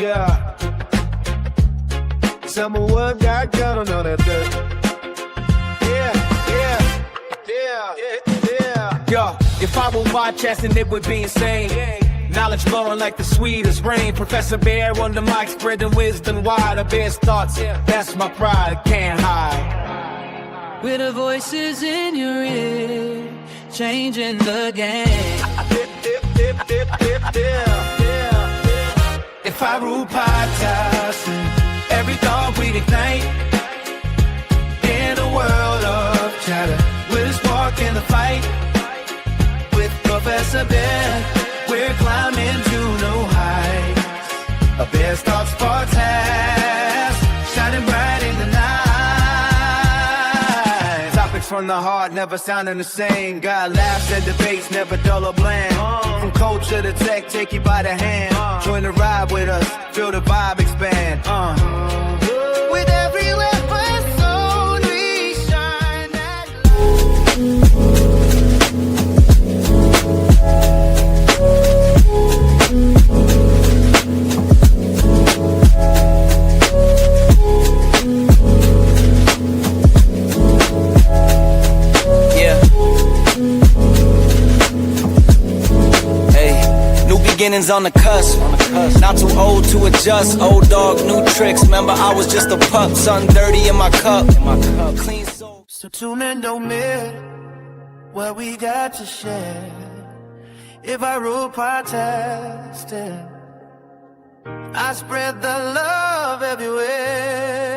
Yeah. Tell me what got going on that dirt. Yeah. Yo, if I were podcasting, it would be insane. Knowledge flowing like the sweetest rain. Professor Bear on the mic, spreading wisdom wide. The best thoughts, that's my pride, I can't hide. With the voices in your ear, changing the game. If I rule podcasting, every thought we'd ignite. In a world of chatter, we'll spark in the fight. With Professor Bear, we're climbing to new heights. A best thoughts podcast, shining bright in the night. Topics from the heart, never sounding the same. Got laughs and debates, never dull or bland. From culture to tech, take you by the hand. Join the ride with us, feel the vibe expand. With every episode, we shine that beginnings on the cusp. Not too old to adjust. Old dog, new tricks. Remember, I was just a pup. Something dirty in my cup. Clean soul. So tune in, don't miss what we got to share. If I rule podcasting, I spread the love everywhere.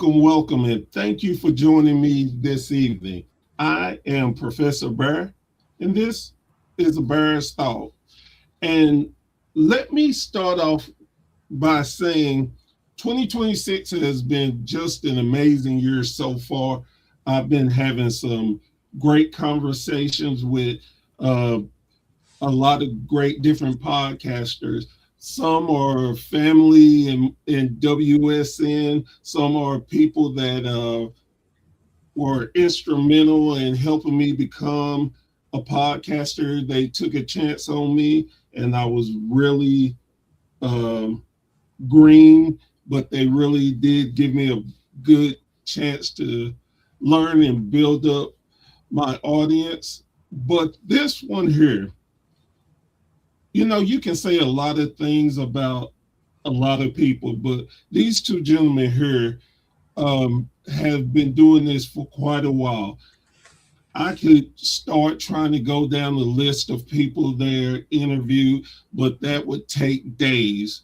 Welcome, and thank you for joining me this evening. I am Professor Bear, and this is a Bear's Thought. And let me start off by saying 2026 has been just an amazing year so far. I've been having some great conversations with a lot of great different podcasters. Some are family in WSN. Some are people that were instrumental in helping me become a podcaster. They took a chance on me, and I was really green, but they really did give me a good chance to learn and build up my audience. But this one here, you know, you can say a lot of things about a lot of people, but these two gentlemen here have been doing this for quite a while. I could start trying to go down the list of people they're interviewed, but that would take days.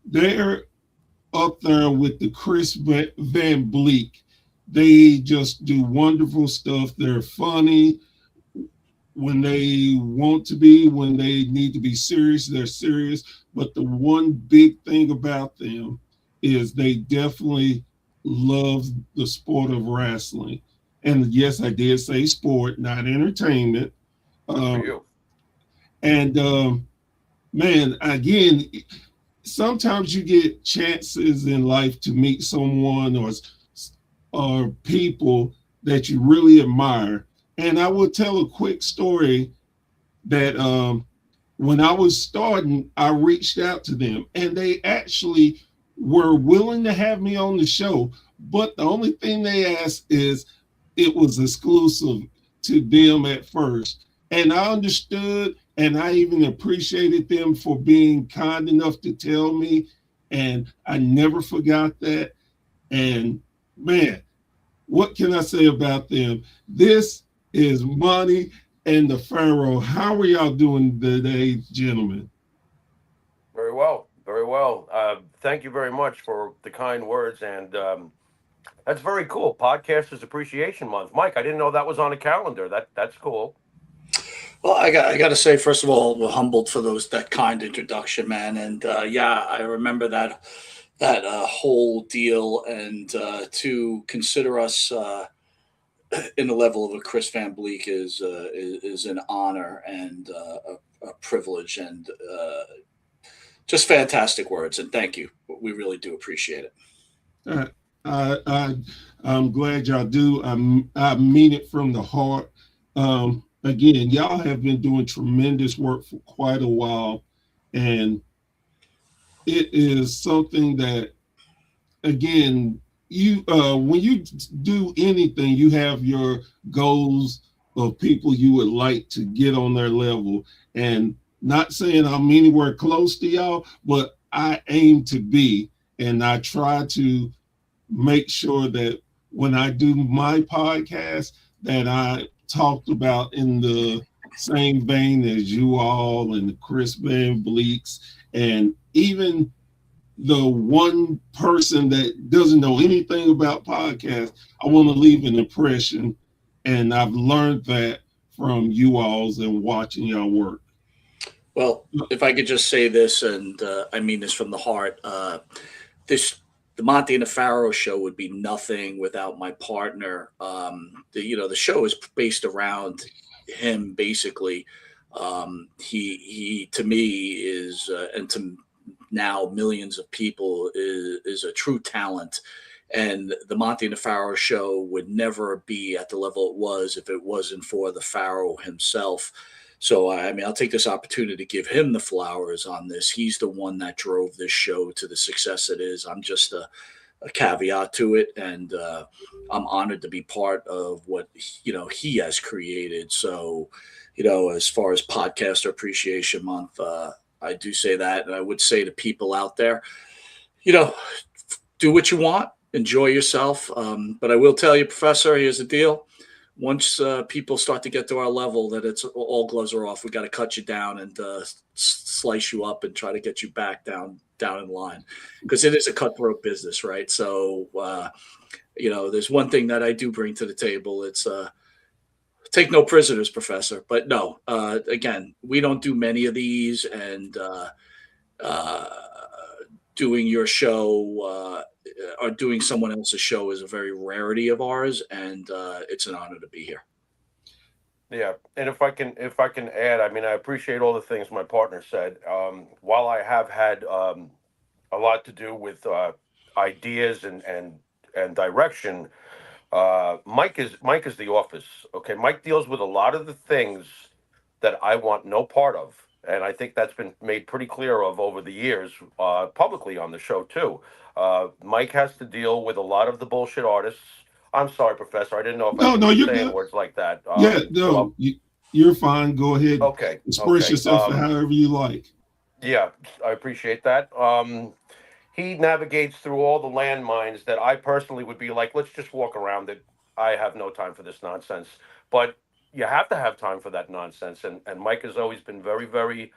They're up there with the Chris Van Bleek. They just do wonderful stuff. They're funny. When they want to be, when they need to be serious, they're serious. But the one big thing about them is they definitely love the sport of wrestling. And yes, I did say sport, not entertainment. Man, again, sometimes you get chances in life to meet someone or people that you really admire. And I will tell a quick story that when I was starting, I reached out to them, and they actually were willing to have me on the show. But the only thing they asked is it was exclusive to them at first. And I understood, and I even appreciated them for being kind enough to tell me, and I never forgot that. And man, what can I say about them? This is Monte and The Pharaoh. How are y'all doing today, gentlemen? Very well. Thank you very much for the kind words, and that's very cool. Podcasters Appreciation Month. Mike, I didn't know that was on a calendar. That's cool. Well, I got to say, first of all, we're humbled for that kind introduction, man. And yeah, I remember that whole deal, and to consider us in the level of a Chris Van Bleek is an honor and a privilege, and just fantastic words. And thank you. We really do appreciate it. Uh, I'm glad y'all do. I mean it from the heart. Again, y'all have been doing tremendous work for quite a while, and it is something that, again, you when you do anything, you have your goals of people you would like to get on their level. And not saying I'm anywhere close to y'all, but I aim to be, and I try to make sure that when I do my podcast that I talked about in the same vein as you all and the Chris Van Bleeks, and even the one person that doesn't know anything about podcasts, I want to leave an impression. And I've learned that from you alls and watching y'all work. Well, if I could just say this, and I mean this from the heart, the Monte and the Pharaoh show would be nothing without my partner. The show is based around him basically. He to me is, and to now millions of people, is a true talent. And the Monte and the Pharaoh show would never be at the level it was if it wasn't for the Pharaoh himself. So, I mean, I'll take this opportunity to give him the flowers on this. He's the one that drove this show to the success it is. I'm just a caveat to it, and I'm honored to be part of what he has created. So, as far as Podcaster Appreciation Month, I do say that, and I would say to people out there, do what you want, enjoy yourself. But I will tell you, Professor, here's the deal. Once people start to get to our level that it's all gloves are off, we got to cut you down and slice you up and try to get you back down in line, because it is a cutthroat business, right? So, there's one thing that I do bring to the table. It's take no prisoners, Professor. But no, again, we don't do many of these, and doing your show or doing someone else's show is a very rarity of ours, and it's an honor to be here. Yeah, and if I can add, I mean, I appreciate all the things my partner said. While I have had a lot to do with ideas and direction, Mike is the office. Okay, Mike deals with a lot of the things that I want no part of. And I think that's been made pretty clear of over the years, publicly on the show too. Mike has to deal with a lot of the bullshit artists. I'm sorry, Professor. I didn't know if I could be saying words like that. You're fine. Go ahead. Okay. Express yourself however you like. Yeah, I appreciate that. He navigates through all the landmines that I personally would be like, let's just walk around it. I have no time for this nonsense. But you have to have time for that nonsense. And Mike has always been very, very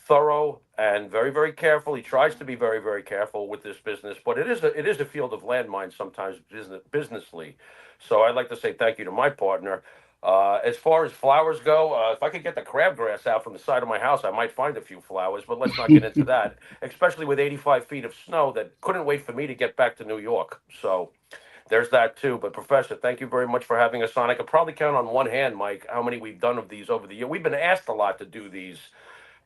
thorough and very, very careful. He tries to be very, very careful with this business, but it is a field of landmines sometimes businessly. So I'd like to say thank you to my partner. As far as flowers go, if I could get the crabgrass out from the side of my house, I might find a few flowers, but let's not get into that, especially with 85 feet of snow that couldn't wait for me to get back to New York. So there's that too. But Professor, thank you very much for having us on. I could probably count on one hand, Mike, how many we've done of these over the year. We've been asked a lot to do these,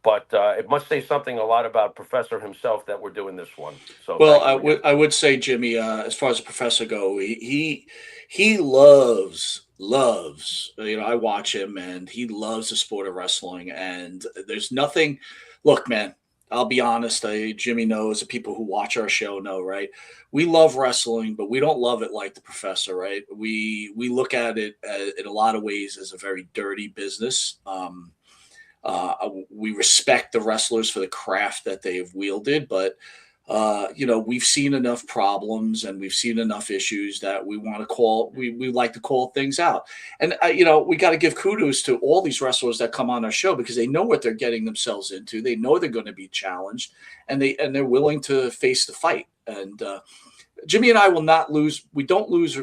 but it must say something a lot about Professor himself that we're doing this one. So, well, I would say, Jimmy, as far as the Professor go, he loves. I watch him, and he loves the sport of wrestling. And there's nothing. Look, man, I'll be honest. Jimmy knows, the people who watch our show know, right? We love wrestling, but we don't love it like the Professor, right? We look at it in a lot of ways as a very dirty business. We respect the wrestlers for the craft that they've wielded, but we've seen enough problems and we've seen enough issues that we want to call. We like to call things out, and we got to give kudos to all these wrestlers that come on our show, because they know what they're getting themselves into. They know they're going to be challenged, and they're willing to face the fight. And Jimmy and I will not lose. We don't lose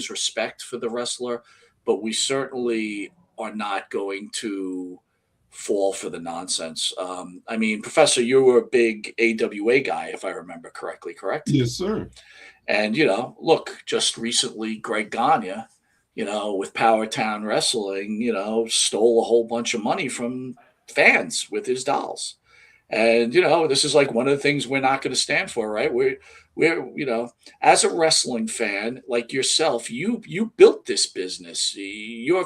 respect for the wrestler, but we certainly are not going to fall for the nonsense. I mean, Professor, you were a big AWA guy, if I remember correctly, correct? Yes, sir. And, look, just recently, Greg Gagne with Power Town Wrestling, stole a whole bunch of money from fans with his dolls. And this is like one of the things we're not going to stand for, right? We're as a wrestling fan like yourself, you built this business. Your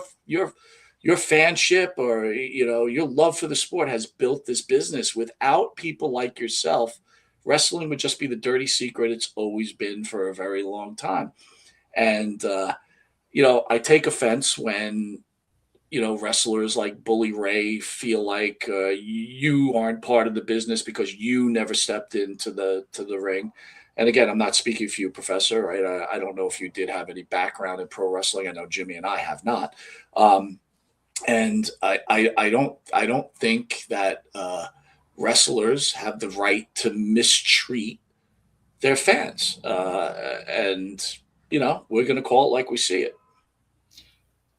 fanship, or your love for the sport has built this business. Without people like yourself, wrestling would just be the dirty secret it's always been for a very long time. And I take offense when wrestlers like Bully Ray feel like you aren't part of the business because you never stepped into the ring. And again, I'm not speaking for you, Professor. Right? I don't know if you did have any background in pro wrestling. I know Jimmy and I have not. And I don't think that wrestlers have the right to mistreat their fans. And we're going to call it like we see it.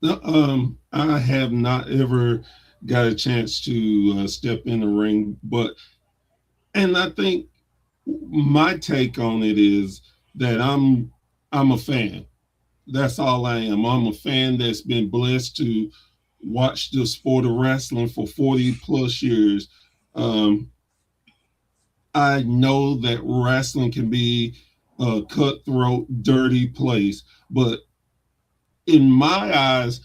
I have not ever got a chance to step in the ring, and I think my take on it is that I'm a fan. That's all I am. I'm a fan that's been blessed to watch the sport of wrestling for 40 plus years. Um, I know that wrestling can be a cutthroat, dirty place, but in my eyes,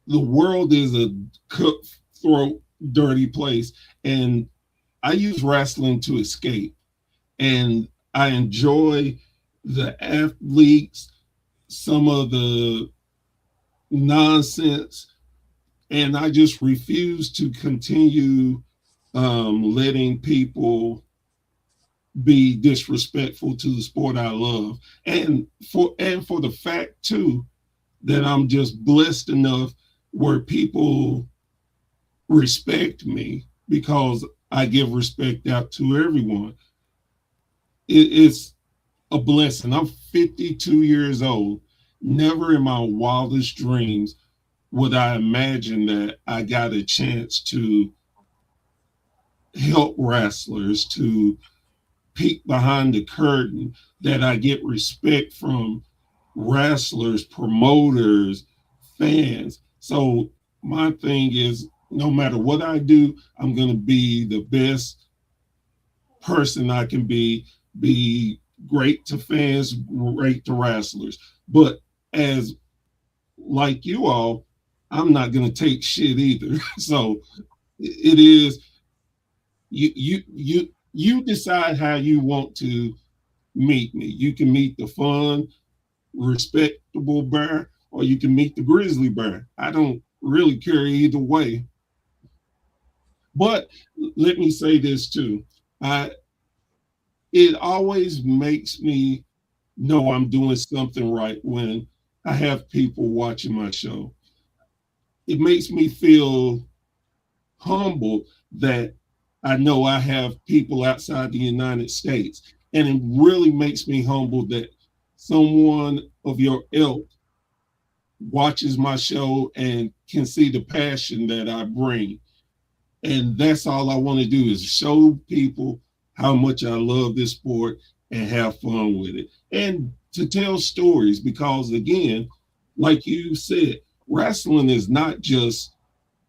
the world is a cutthroat, dirty place, and I use wrestling to escape. And I enjoy the athletes, some of the nonsense, and I just refuse to continue letting people be disrespectful to the sport I love, and for the fact too that I'm just blessed enough where people respect me because I give respect out to everyone. It's a blessing. I'm 52 years old. Never in my wildest dreams would I imagine that I got a chance to help wrestlers, to peek behind the curtain, that I get respect from wrestlers, promoters, fans. So my thing is, no matter what I do, I'm going to be the best person I can be great to fans, great to wrestlers. But as like you all, I'm not going to take shit either. So it is you decide how you want to meet me. You can meet the fun, respectable bear, or you can meet the grizzly bear. I don't really care either way. But let me say this too. I It always makes me know I'm doing something right when I have people watching my show. It makes me feel humble that I know I have people outside the United States. And it really makes me humble that someone of your ilk watches my show and can see the passion that I bring. And that's all I want to do is show people how much I love this sport and have fun with it. And to tell stories, because again, like you said, wrestling is not just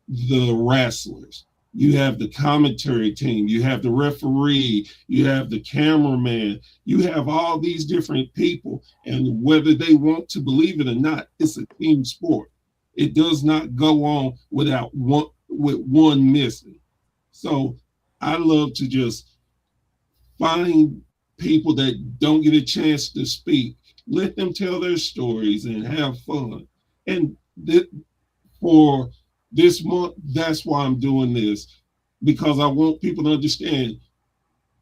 the wrestlers. You have the commentary team, you have the referee, you have the cameraman, you have all these different people. And whether they want to believe it or not, it's a team sport. It does not go on with one missing. So I love to just find people that don't get a chance to speak, let them tell their stories and have fun. And for this month, that's why I'm doing this, because I want people to understand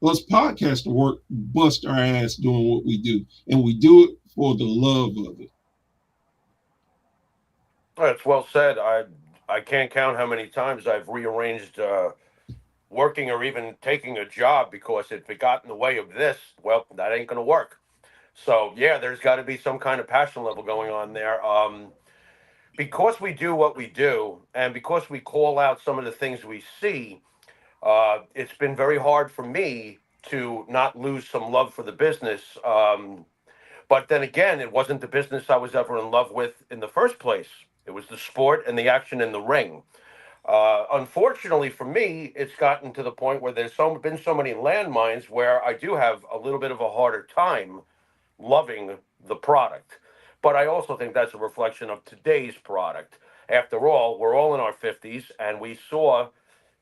us podcasters work, bust our ass doing what we do, and we do it for the love of it. That's well said. I can't count how many times I've rearranged working or even taking a job because if it got in the way of this, well, that ain't going to work. So yeah, there's got to be some kind of passion level going on there. Because we do what we do, and because we call out some of the things we see, it's been very hard for me to not lose some love for the business. But then again, it wasn't the business I was ever in love with in the first place. It was the sport and the action in the ring. Unfortunately for me, it's gotten to the point where there's been so many landmines where I do have a little bit of a harder time loving the product. But I also think that's a reflection of today's product. After all, we're all in our 50s and we saw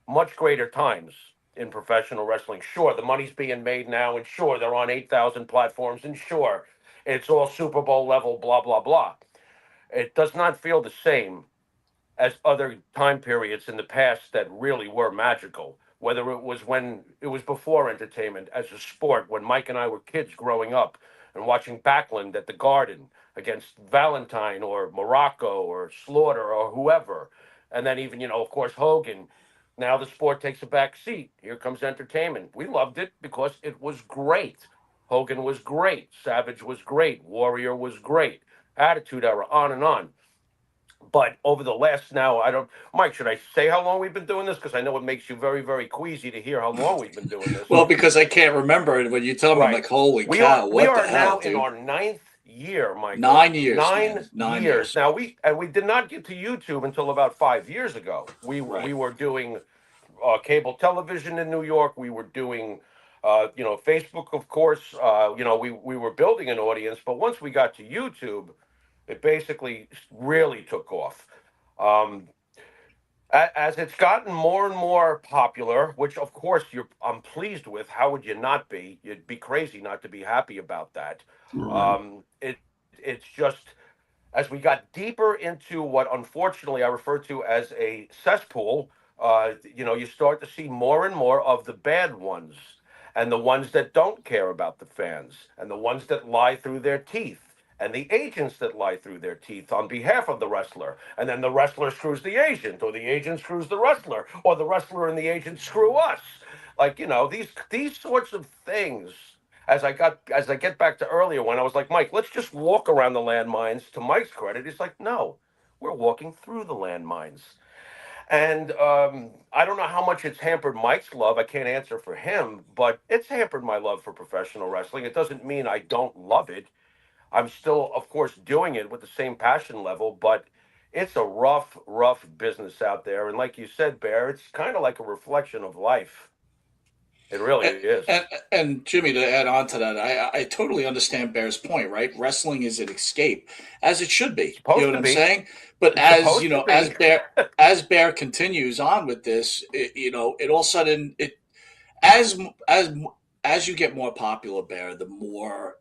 much greater times in professional wrestling. Sure, the money's being made now, and sure, they're on 8,000 platforms, and sure, it's all Super Bowl level, blah, blah, blah. It does not feel the same as other time periods in the past that really were magical. Whether it was when it was before entertainment as a sport, when Mike and I were kids growing up and watching Backlund at the Garden against Valentine or Morocco or Slaughter or whoever. And then even, of course, Hogan. Now the sport takes a back seat. Here comes entertainment. We loved it because it was great. Hogan was great. Savage was great. Warrior was great. Attitude Era, on and on. But over the last now, I don't, Mike, should I say how long we've been doing this? Because I know it makes you very, very queasy to hear how long we've been doing this. Well, because I can't remember it when you tell me, I'm like, holy cow, we what are the hell, now dude? in our 9th year, Mike. 9 years. 9 years. Now we did not get to YouTube until about 5 years ago. We were doing cable television in New York. We were doing Facebook, of course. We were building an audience, but once we got to YouTube, it basically really took off. As it's gotten more and more popular, which of course I'm pleased with. How would you not be? You'd be crazy not to be happy about that. Right. It's just as we got deeper into what unfortunately I refer to as a cesspool. You start to see more and more of the bad ones, and the ones that don't care about the fans, and the ones that lie through their teeth, and the agents that lie through their teeth on behalf of the wrestler. And then the wrestler screws the agent, or the agent screws the wrestler, or the wrestler and the agent screw us. These sorts of things. As I get back to earlier when I was like, Mike, let's just walk around the landmines. To Mike's credit, he's like, no, we're walking through the landmines. And I don't know how much it's hampered Mike's love. I can't answer for him, but it's hampered my love for professional wrestling. It doesn't mean I don't love it. I'm still, of course, doing it with the same passion level, but it's a rough, rough business out there. And like you said, Bear, it's kind of like a reflection of life. It really is. And Jimmy, to add on to that, I totally understand Bear's point, right? Wrestling is an escape, as it should be. You know what I'm saying? But as Bear continues on with this, it all of a sudden, as you get more popular, Bear, the more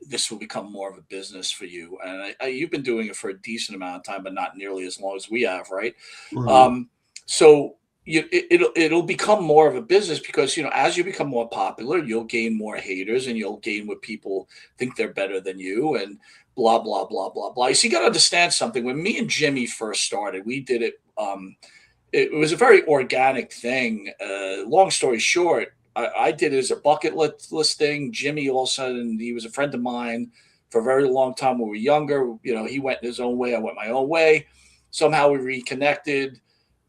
this will become more of a business for you. And you've been doing it for a decent amount of time, but not nearly as long as we have, right? Right. So it'll become more of a business because as you become more popular, you'll gain more haters and you'll gain what people think they're better than you and blah blah blah blah blah. So you got to understand something. When me and Jimmy first started, we did it. It was a very organic thing. Long story short, I did it as a bucket list thing. Jimmy, all of a sudden, he was a friend of mine for a very long time when we were younger. He went his own way. I went my own way. Somehow we reconnected.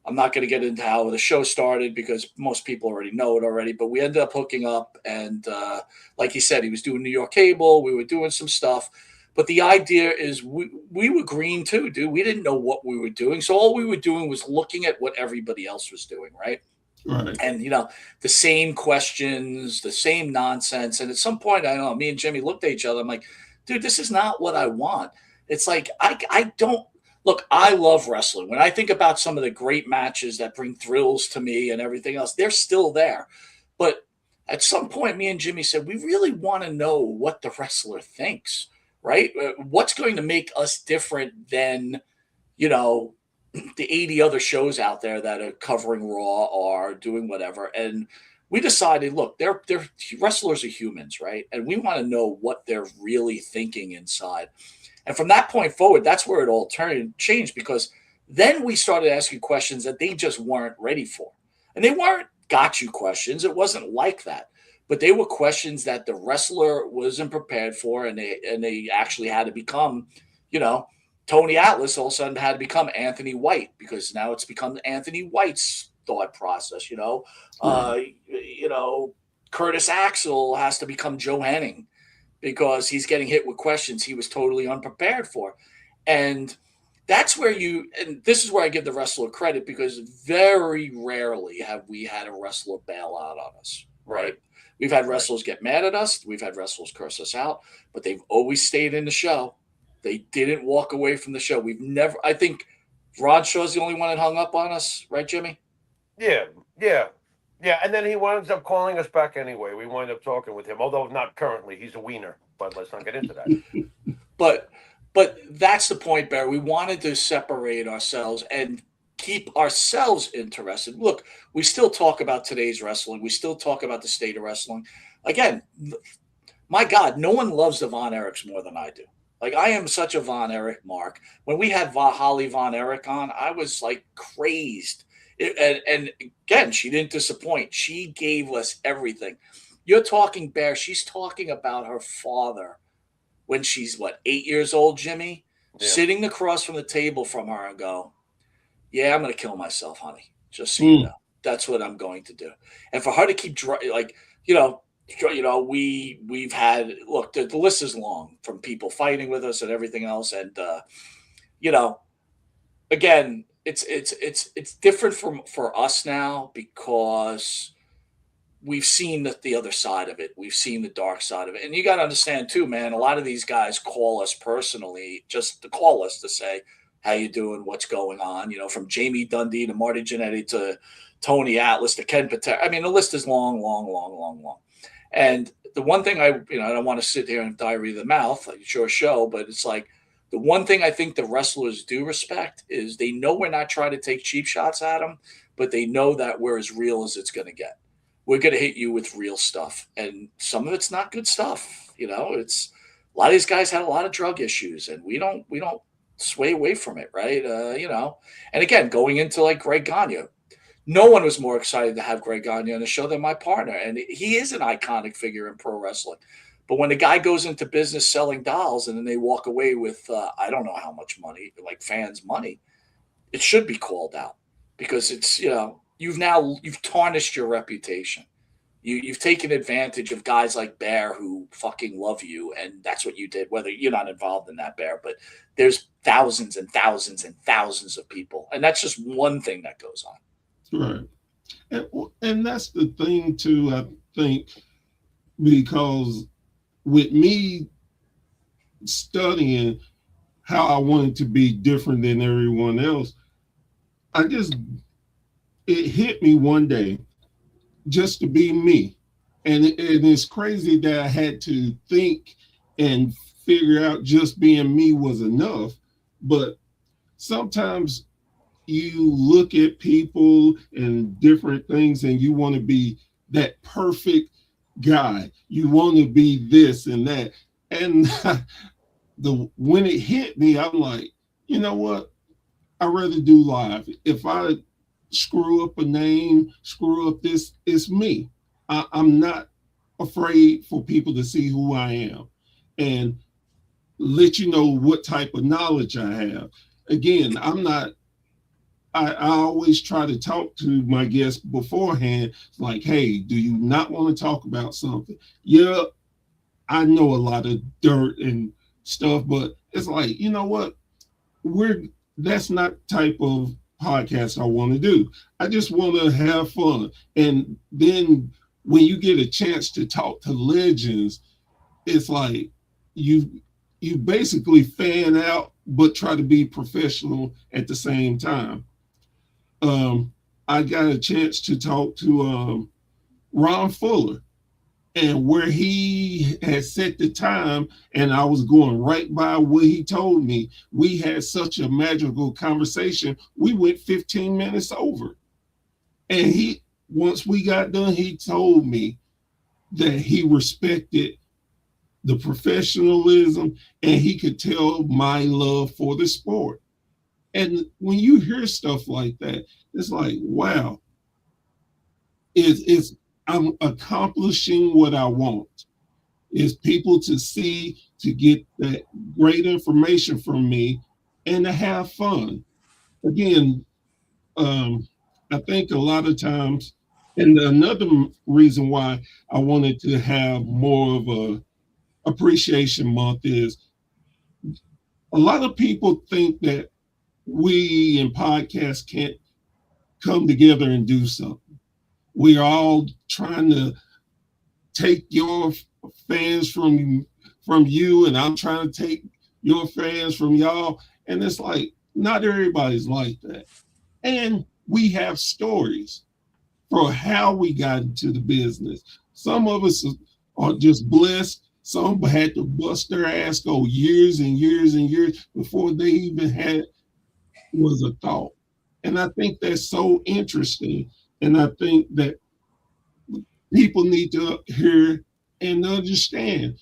I'm not going to get into how the show started because most people already know it already, but we ended up hooking up. And like he said, he was doing New York cable. We were doing some stuff. But the idea is we were green too, dude. We didn't know what we were doing. So all we were doing was looking at what everybody else was doing, right? Right. And, the same questions, the same nonsense. And at some point, I don't know, me and Jimmy looked at each other. I'm like, dude, this is not what I want. It's like, I don't. Look, I love wrestling. When I think about some of the great matches that bring thrills to me and everything else, they're still there. But at some point, me and Jimmy said, we really want to know what the wrestler thinks, right? What's going to make us different than, the 80 other shows out there that are covering Raw or doing whatever. And we decided, look, they're wrestlers are humans, right? And we want to know what they're really thinking inside. And from that point forward, that's where it all changed because then we started asking questions that they just weren't ready for. And they weren't got you questions. It wasn't like that. But they were questions that the wrestler wasn't prepared for, and they actually had to become, Tony Atlas all of a sudden had to become Anthony White because now it's become Anthony White's thought process, Curtis Axel has to become Joe Henning. because he's getting hit with questions he was totally unprepared for. And that's where and this is where I give the wrestler credit, because very rarely have we had a wrestler bail out on us, right? We've had wrestlers get mad at us. We've had wrestlers curse us out, but they've always stayed in the show. They didn't walk away from the show. We've never, I think Rod Shaw's the only one that hung up on us, right, Jimmy? Yeah. And then he winds up calling us back anyway. We wind up talking with him, although not currently. He's a wiener, but let's not get into that. But that's the point, Barry. We wanted to separate ourselves and keep ourselves interested. Look, we still talk about today's wrestling. We still talk about the state of wrestling. Again, my God, no one loves the Von Erichs more than I do. Like, I am such a Von Erich mark. When we had Holly Von Erich on, I was like crazed. And again, she didn't disappoint. She gave us everything. You're talking, Bear, she's talking about her father when she's, 8 years old, Jimmy? Yeah. Sitting across from the table from her and go, yeah, I'm going to kill myself, honey. Just so you know. That's what I'm going to do. And for her to keep, we've had, look, the list is long, from people fighting with us and everything else. And, again, it's different for us now, because we've seen the other side of it. We've seen the dark side of it. And you got to understand too, man, a lot of these guys call us personally, just to call us to say, how you doing? What's going on? From Jamie Dundee to Marty Jannetty to Tony Atlas to Ken Patera. I mean, the list is long. And the one thing I don't want to sit here and diary of the mouth, like it's your show, but it's like, the one thing I think the wrestlers do respect is they know we're not trying to take cheap shots at them, but they know that we're as real as it's going to get. We're going to hit you with real stuff. And some of it's not good stuff. It's a lot of these guys had a lot of drug issues, and we don't sway away from it. Right. And again, going into like Greg Gagne, no one was more excited to have Greg Gagne on the show than my partner. And he is an iconic figure in pro wrestling. But when the guy goes into business selling dolls and then they walk away with, I don't know how much money, like fans' money, it should be called out, because it's, you've tarnished your reputation. You've taken advantage of guys like Bear who fucking love you, and that's what you did, whether you're not involved in that, Bear. But there's thousands and thousands and thousands of people, and that's just one thing that goes on. Right. And that's the thing, too, I think, because with me studying how I wanted to be different than everyone else, it hit me one day just to be me. And it's crazy that I had to think and figure out just being me was enough. But sometimes you look at people and different things and you want to be that perfect guy. You want to be this and that. And when it hit me, I'm like, you know what? I'd rather do live. If I screw up a name, screw up this, it's me. I'm not afraid for people to see who I am and let you know what type of knowledge I have. Again, I always try to talk to my guests beforehand, like, hey, do you not want to talk about something? Yeah, I know a lot of dirt and stuff, but it's like, you know what? That's not the type of podcast I want to do. I just want to have fun. And then when you get a chance to talk to legends, it's like you basically fan out, but try to be professional at the same time. I got a chance to talk to Ron Fuller, and where he had set the time, and I was going right by what he told me. We had such a magical conversation. We went 15 minutes over. And once we got done, he told me that he respected the professionalism and he could tell my love for the sport. And when you hear stuff like that, it's like, wow, I'm accomplishing what I want. Is people to see, to get that great information from me and to have fun. Again, I think a lot of times, and another reason why I wanted to have more of Appreciation Month is a lot of people think that we in podcasts can't come together and do something. We're all trying to take your fans from you, and I'm trying to take your fans from y'all. And it's like, not everybody's like that. And we have stories for how we got into the business. Some of us are just blessed. Some had to bust their ass, go years and years and years before they even had was a thought. And I think that's so interesting. And I think that people need to hear and understand,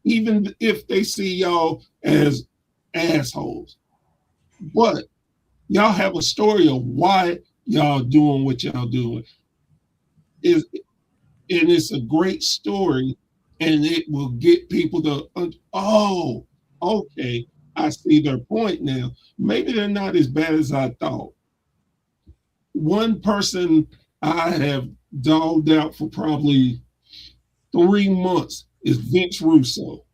even if they see y'all as assholes. But y'all have a story of why y'all doing what y'all doing. Is and it's a great story, and it will get people to oh, okay, I see their point now. Maybe they're not as bad as I thought. One person I have dogged out for probably 3 months is Vince Russo.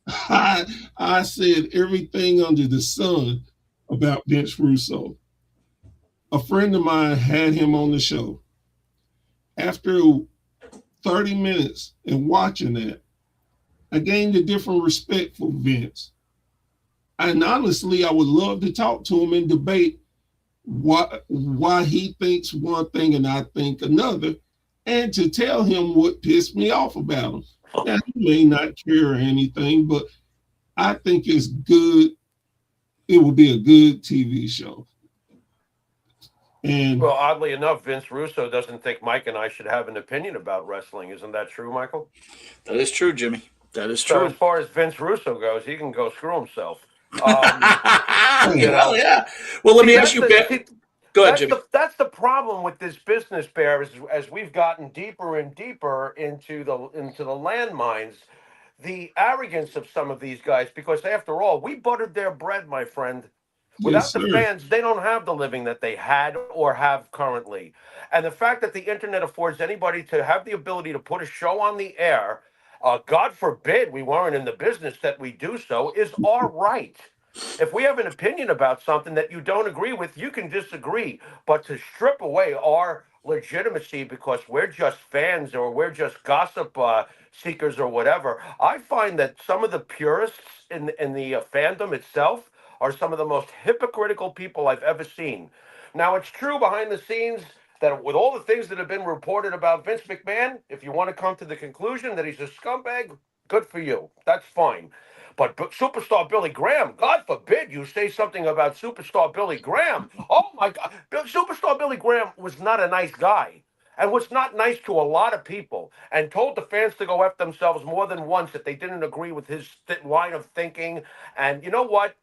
I said everything under the sun about Vince Russo. A friend of mine had him on the show. After 30 minutes and watching that, I gained a different respect for Vince. And honestly, I would love to talk to him and debate why he thinks one thing and I think another, and to tell him what pissed me off about him. Now, he may not care or anything, but I think it's good. It would be a good TV show. And well, oddly enough, Vince Russo doesn't think Mike and I should have an opinion about wrestling. Isn't that true, Michael? That is true, Jimmy. That is So true. as far as Vince Russo goes, he can go screw himself. Well, yeah. Well, let me ask you, go ahead, Jimmy. That's the problem with this business, Bear. As we've gotten deeper and deeper into the landmines, the arrogance of some of these guys. Because after all, we buttered their bread, my friend. Without the fans, they don't have the living that they had or have currently. And the fact that the internet affords anybody to have the ability to put a show on the air, God forbid we weren't in the business that we do so, is our right. If we have an opinion about something that you don't agree with, you can disagree. But to strip away our legitimacy because we're just fans or we're just gossip seekers or whatever, I find that some of the purists in the fandom itself are some of the most hypocritical people I've ever seen. Now, it's true behind the scenes that with all the things that have been reported about Vince McMahon, if you want to come to the conclusion that he's a scumbag, good for you. That's fine. But superstar Billy Graham, God forbid you say something about superstar Billy Graham. Oh, my God. Superstar Billy Graham was not a nice guy and was not nice to a lot of people and told the fans to go F themselves more than once if they didn't agree with his line of thinking. And you know what?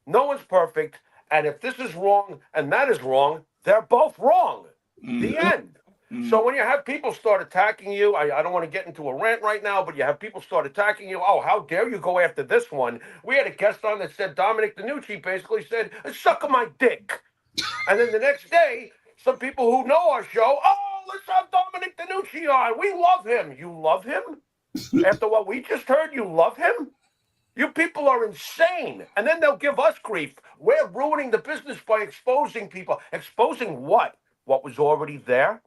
No one's perfect, and if this is wrong and that is wrong, they're both wrong. The end. So when you have people start attacking you, I don't want to get into a rant right now, but you have people start attacking you. Oh, how dare you go after this one? We had a guest on that said Dominic DeNucci basically said, suck my dick. And then the next day, some people who know our show, oh, let's have Dominic DeNucci on. We love him. You love him? After what we just heard, you love him? You people are insane. And then they'll give us grief. We're ruining the business by exposing people. Exposing what? What was already there?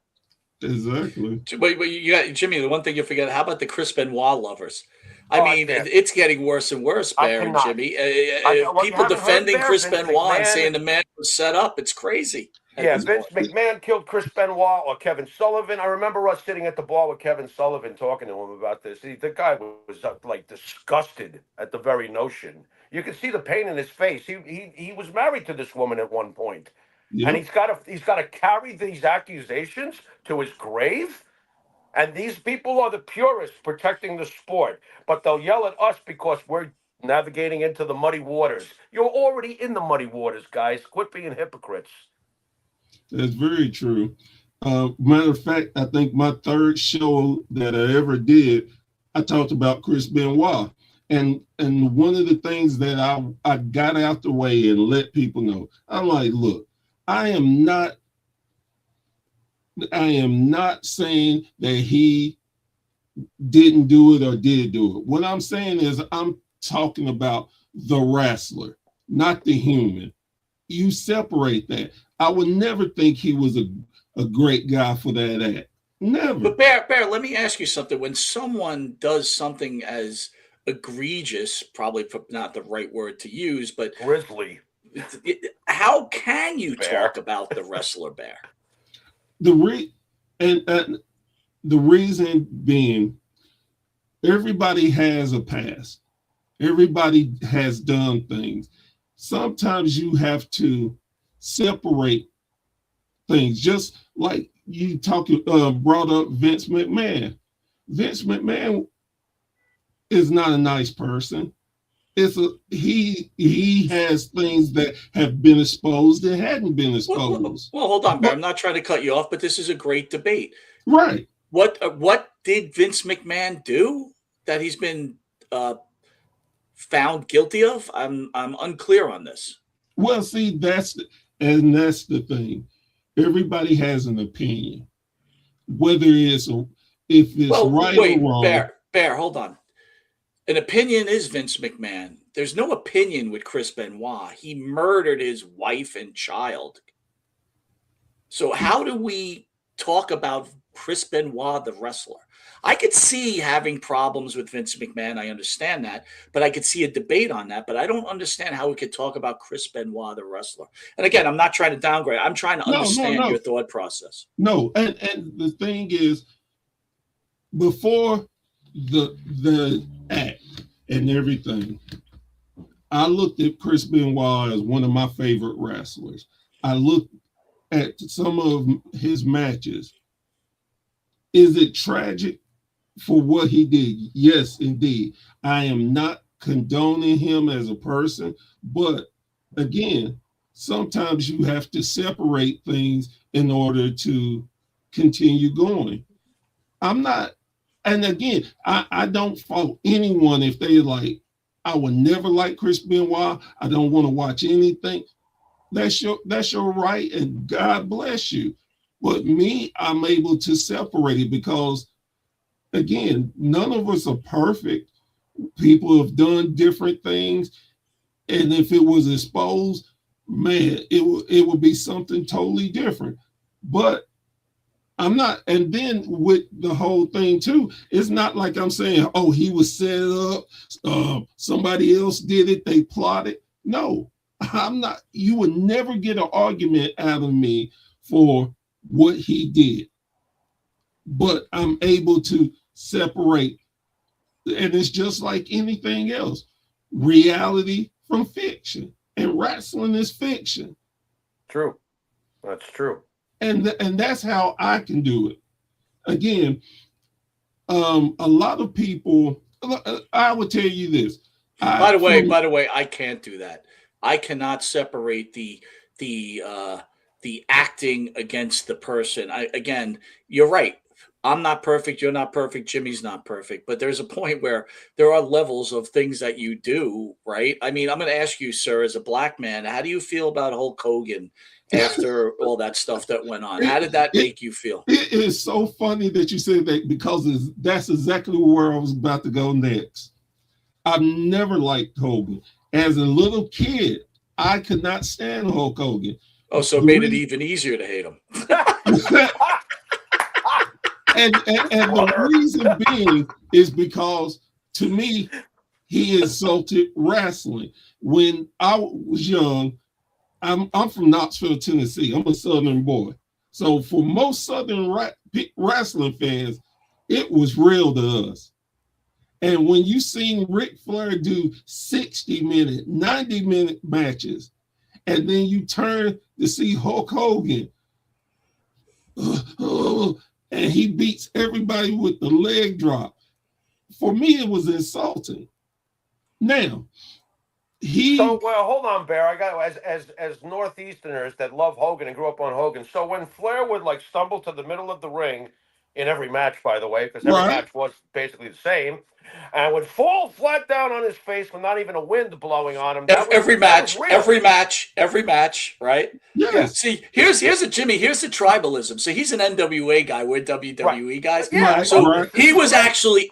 Exactly. But you got, Jimmy, the one thing you forget, how about the Chris Benoit lovers? I mean, it's getting worse and worse, Bear and Jimmy. People defending Chris Benoit and saying the man was set up. It's crazy. Yeah, Vince McMahon killed Chris Benoit or Kevin Sullivan. I remember us sitting at the bar with Kevin Sullivan talking to him about this. The guy was like disgusted at the very notion. You could see the pain in his face. He was married to this woman at one point. Yep. And he's got to carry these accusations to his grave. And these people are the purists protecting the sport, but they'll yell at us because we're navigating into the muddy waters. You're already in the muddy waters, guys. Quit being hypocrites. That's very true. Matter of fact, I think my third show that I ever did, I talked about Chris Benoit. And one of the things that I got out the way and let people know, I'm like, look, I am not saying that he didn't do it or did do it. What I'm saying is I'm talking about the wrestler, not the human. You separate that. I would never think he was a great guy for that act. Never. But Bear, let me ask you something. When someone does something as egregious, probably not the right word to use, but Grizzly how can you Bear. talk about the wrestler Bear? And the reason being, everybody has a past. Everybody has done things. Sometimes you have to separate things, just like you brought up Vince McMahon. Vince McMahon is not a nice person. He has things that have been exposed that hadn't been exposed. Well, hold on, Bear. I'm not trying to cut you off, but this is a great debate. Right. What did Vince McMahon do that he's been found guilty of? I'm unclear on this. Well, see, that's the thing. Everybody has an opinion, whether if it's right or wrong. Bear, hold on. An opinion is Vince McMahon. There's no opinion with Chris Benoit. He murdered his wife and child. So how do we talk about Chris Benoit, the wrestler? I could see having problems with Vince McMahon. I understand that, but I could see a debate on that. But I don't understand how we could talk about Chris Benoit, the wrestler. And again, I'm not trying to downgrade. I'm trying to understand your thought process. No, and the thing is, before the act and everything, I looked at Chris Benoit as one of my favorite wrestlers. I looked at some of his matches. Is it tragic for what he did? Yes, indeed. I am not condoning him as a person, but again, sometimes you have to separate things in order to continue going. I'm not, and again, I don't fault anyone if they like, I would never like Chris Benoit. I don't want to watch anything. That's your right, and God bless you. But me, I'm able to separate it because, again, none of us are perfect. People have done different things, and if it was exposed, man, it would be something totally different. But I'm not, and then with the whole thing too, it's not like I'm saying, oh, he was set up, somebody else did it, they plotted. No, I'm not. You would never get an argument out of me for what he did, but I'm able to separate, and it's just like anything else, reality from fiction, and wrestling is fiction. True. That's true. And that's how I can do it. Again, a lot of people, I would tell you this. By the way, I can't do that. I cannot separate the acting against the person. Again, you're right. I'm not perfect. You're not perfect. Jimmy's not perfect. But there's a point where there are levels of things that you do, right? I mean, I'm going to ask you, sir, as a black man, how do you feel about Hulk Hogan after all that stuff that went on? How did that make you feel? It is so funny that you said that, because that's exactly where I was about to go next. I've never liked Hogan. As a little kid, I could not stand Hulk Hogan. Oh, so it made it even easier to hate him. and the reason being is because, to me, he insulted wrestling. When I was young, I'm from Knoxville, Tennessee. I'm a Southern boy. So for most Southern wrestling fans, it was real to us. And when you seen Ric Flair do 60-minute, 90-minute matches, and then you turn to see Hulk Hogan, and he beats everybody with the leg drop. For me, it was insulting. Now, So, well, hold on, Bear. I got as Northeasterners that love Hogan and grew up on Hogan. So when Flair would like stumble to the middle of the ring, in every match, by the way, because every Right. match was basically the same, and would fall flat down on his face with not even a wind blowing on him. That was real. Every match, right? Yeah, Yes. See, here's a Jimmy. Here's the tribalism. So he's an NWA guy. We're WWE guys. yeah. Right. So Right. he was actually.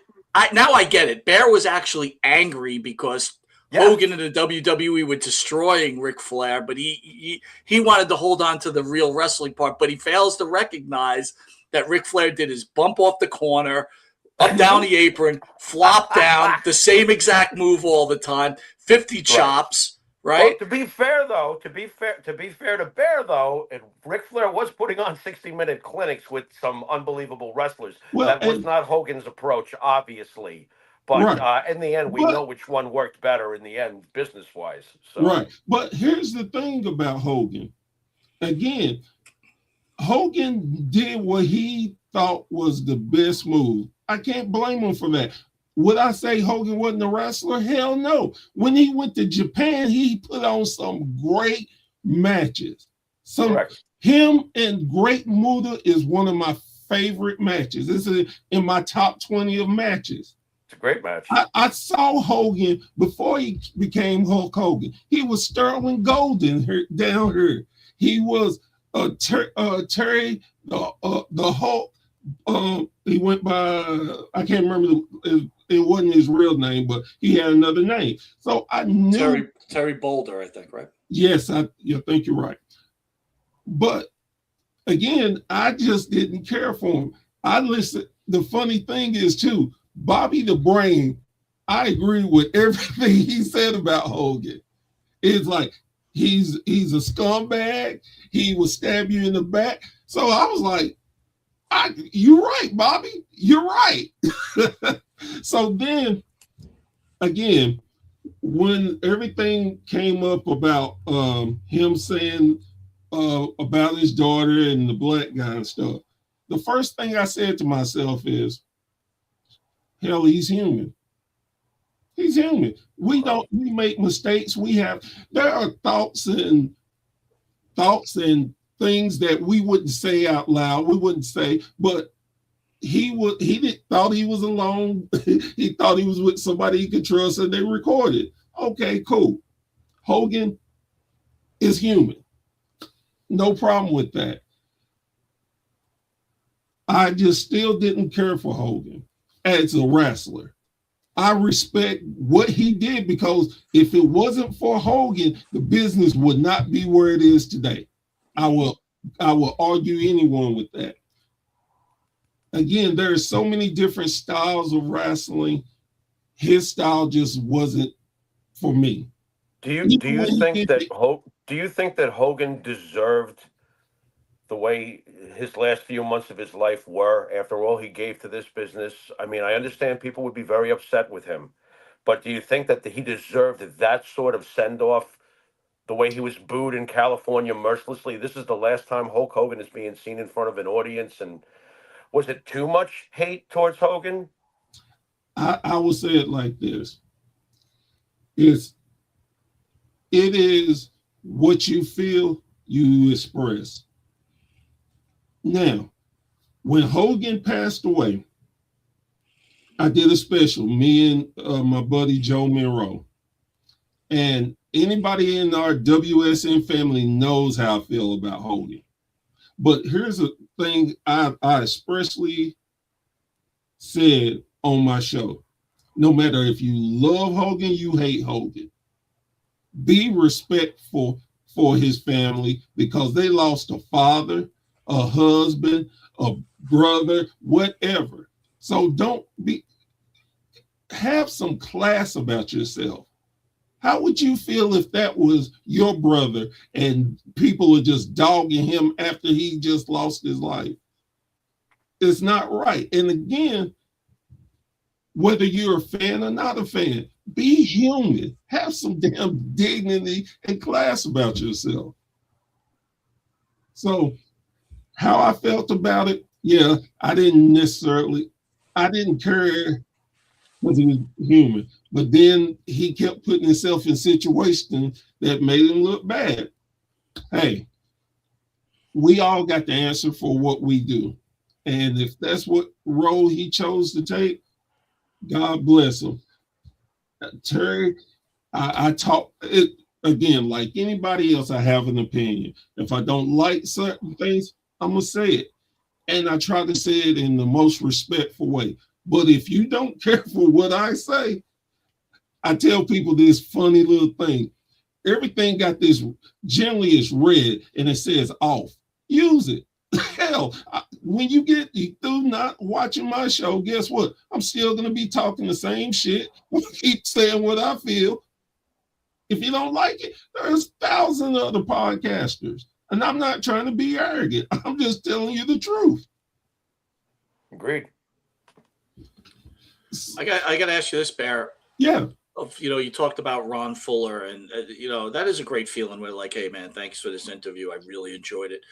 Now I get it. Bear was actually angry because Hogan and the WWE were destroying Ric Flair, but he wanted to hold on to the real wrestling part. But he fails to recognize that Ric Flair did his bump off the corner, up down the apron, flop down, the same exact move all the time, 50 chops. Right. Well, to be fair to Bear though, and Ric Flair was putting on 60-minute clinics with some unbelievable wrestlers. Well, that was not Hogan's approach, obviously. But right. In the end, we know which one worked better in the end, business-wise. So. Right. But here's the thing about Hogan. Again, Hogan did what he thought was the best move. I can't blame him for that. Would I say Hogan wasn't a wrestler? Hell no. When he went to Japan, he put on some great matches. Correct. Him and Great Muta is one of my favorite matches. This is in my top 20 of matches. It's a great match. I saw Hogan before he became Hulk Hogan. He was Sterling Golden down here. He was Terry the Hulk. He went by, I can't remember, it wasn't his real name, but he had another name. So I knew Terry Boulder, I think, right? Yes, I think you're right. But again, I just didn't care for him. I listened. The funny thing is too, Bobby the Brain, I agree with everything he said about Hogan. It's like he's a scumbag. He will stab you in the back. So I was like, you're right, Bobby. You're right. So then, again, when everything came up about him saying about his daughter and the black guy and stuff, the first thing I said to myself is, hell, he's human. He's human. We make mistakes. There are thoughts and things that we wouldn't say out loud. We wouldn't say, but he thought he was alone. He thought he was with somebody he could trust, and they recorded. Okay, cool. Hogan is human. No problem with that. I just still didn't care for Hogan as a wrestler. I respect what he did, because if it wasn't for Hogan, the business would not be where it is today. I will argue anyone with that. Again, there are so many different styles of wrestling. His style just wasn't for me. Do you think that Hogan deserved the way his last few months of his life were, after all he gave to this business? I mean, I understand people would be very upset with him, but do you think that he deserved that sort of send-off, the way he was booed in California mercilessly? This is the last time Hulk Hogan is being seen in front of an audience, and was it too much hate towards Hogan? I will say it like this. It is what you feel, you express. Now, when Hogan passed away, I did a special, me and my buddy Joe Monroe. And anybody in our WSN family knows how I feel about Hogan. But here's a thing I expressly said on my show. No matter if you love Hogan, you hate Hogan, be respectful for his family, because they lost a father, a husband, a brother, whatever. So have some class about yourself. How would you feel if that was your brother and people are just dogging him after he just lost his life? It's not right. And again, whether you're a fan or not a fan, be human. Have some damn dignity and class about yourself. So how I felt about it, yeah, I didn't care because he was human. But then he kept putting himself in situations that made him look bad. Hey, we all got the answer for what we do. And if that's what role he chose to take, God bless him. Terry, I talk it again, like anybody else, I have an opinion. If I don't like certain things, I'm gonna say it. And I try to say it in the most respectful way. But if you don't care for what I say, I tell people this funny little thing. Everything got this, generally it's red and it says off. Use it. Hell, when you get through not watching my show, guess what? I'm still going to be talking the same shit. Keep saying what I feel. If you don't like it, there's thousands of other podcasters. And I'm not trying to be arrogant. I'm just telling you the truth. Agreed. I got to ask you this, Bear. Yeah. You talked about Ron Fuller, and that is a great feeling. We're like, hey, man, thanks for this interview. I really enjoyed it.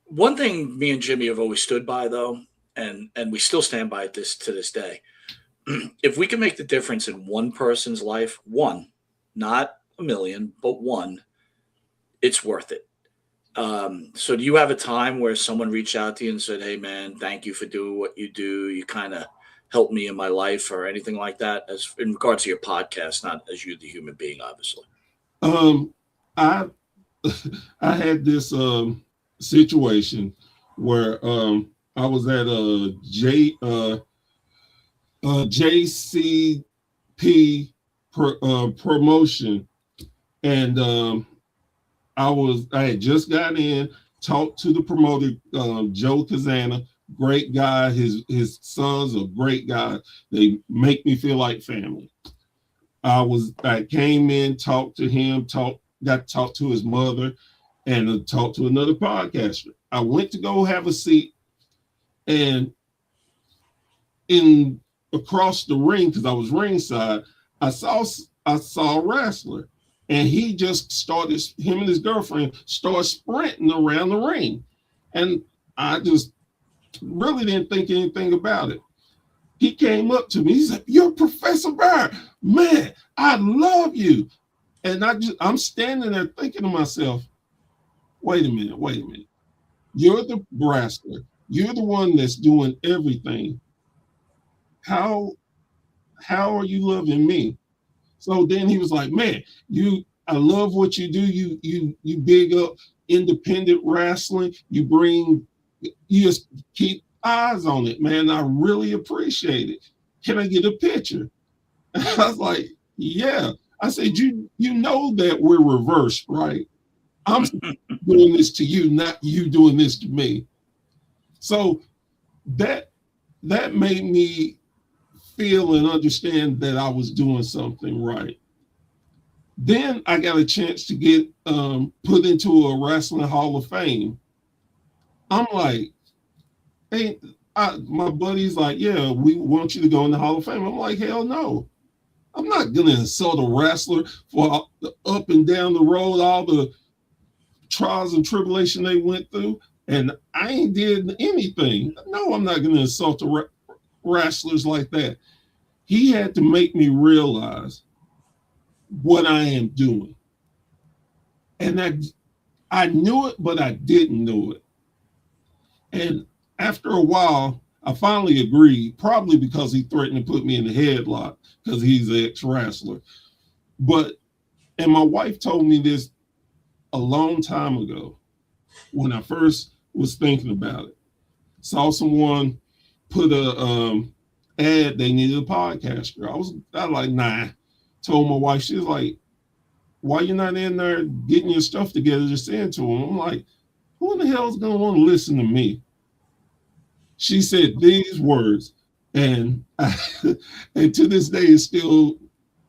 One thing me and Jimmy have always stood by, though, and we still stand by it to this day. If we can make the difference in one person's life, one, not a million, but one, it's worth it. So do you have a time where someone reached out to you and said, hey, man, thank you for doing what you do. You kind of helped me in my life or anything like that, as in regards to your podcast, not as you, the human being, obviously? I had this situation where I was at a JCP promotion, and I had just got in, talked to the promoter, Joe Kazana, great guy. His sons are great guys. They make me feel like family. I came in, talked to him, got to talk to his mother, and talked to another podcaster. I went to go have a seat, and across the ring, because I was ringside, I saw a wrestler, and he just started, him and his girlfriend started sprinting around the ring, and I just really didn't think anything about it. He came up to me. He said, "You're Professor Bear. Man, I love you." And I'm standing there thinking to myself, wait a minute. You're the wrestler. You're the one that's doing everything. How are you loving me? So then he was like, "Man, I love what you do. You big up independent wrestling. You just keep eyes on it, man. I really appreciate it. Can I get a picture?" I was like, "Yeah." I said, you know that we're reversed, right? I'm doing this to you, not you doing this to me." So that made me feel and understand that I was doing something right. Then I got a chance to get put into a wrestling Hall of Fame. I'm like, hey, my buddy's like, "Yeah, we want you to go in the Hall of Fame." I'm like, hell no. I'm not going to insult a wrestler for up and down the road, all the trials and tribulation they went through, and I ain't did anything. No, I'm not going to insult the wrestlers like that. He had to make me realize what I am doing. And I knew it, but I didn't know it. And after a while, I finally agreed, probably because he threatened to put me in the headlock because he's an ex-wrestler. And my wife told me this a long time ago when I first was thinking about it. Saw someone put a ad, they needed a podcaster. I was like, nah. Told my wife, she was like, "Why you not in there getting your stuff together to send to him?" I'm like, who in the hell is going to want to listen to me? She said these words, and to this day it still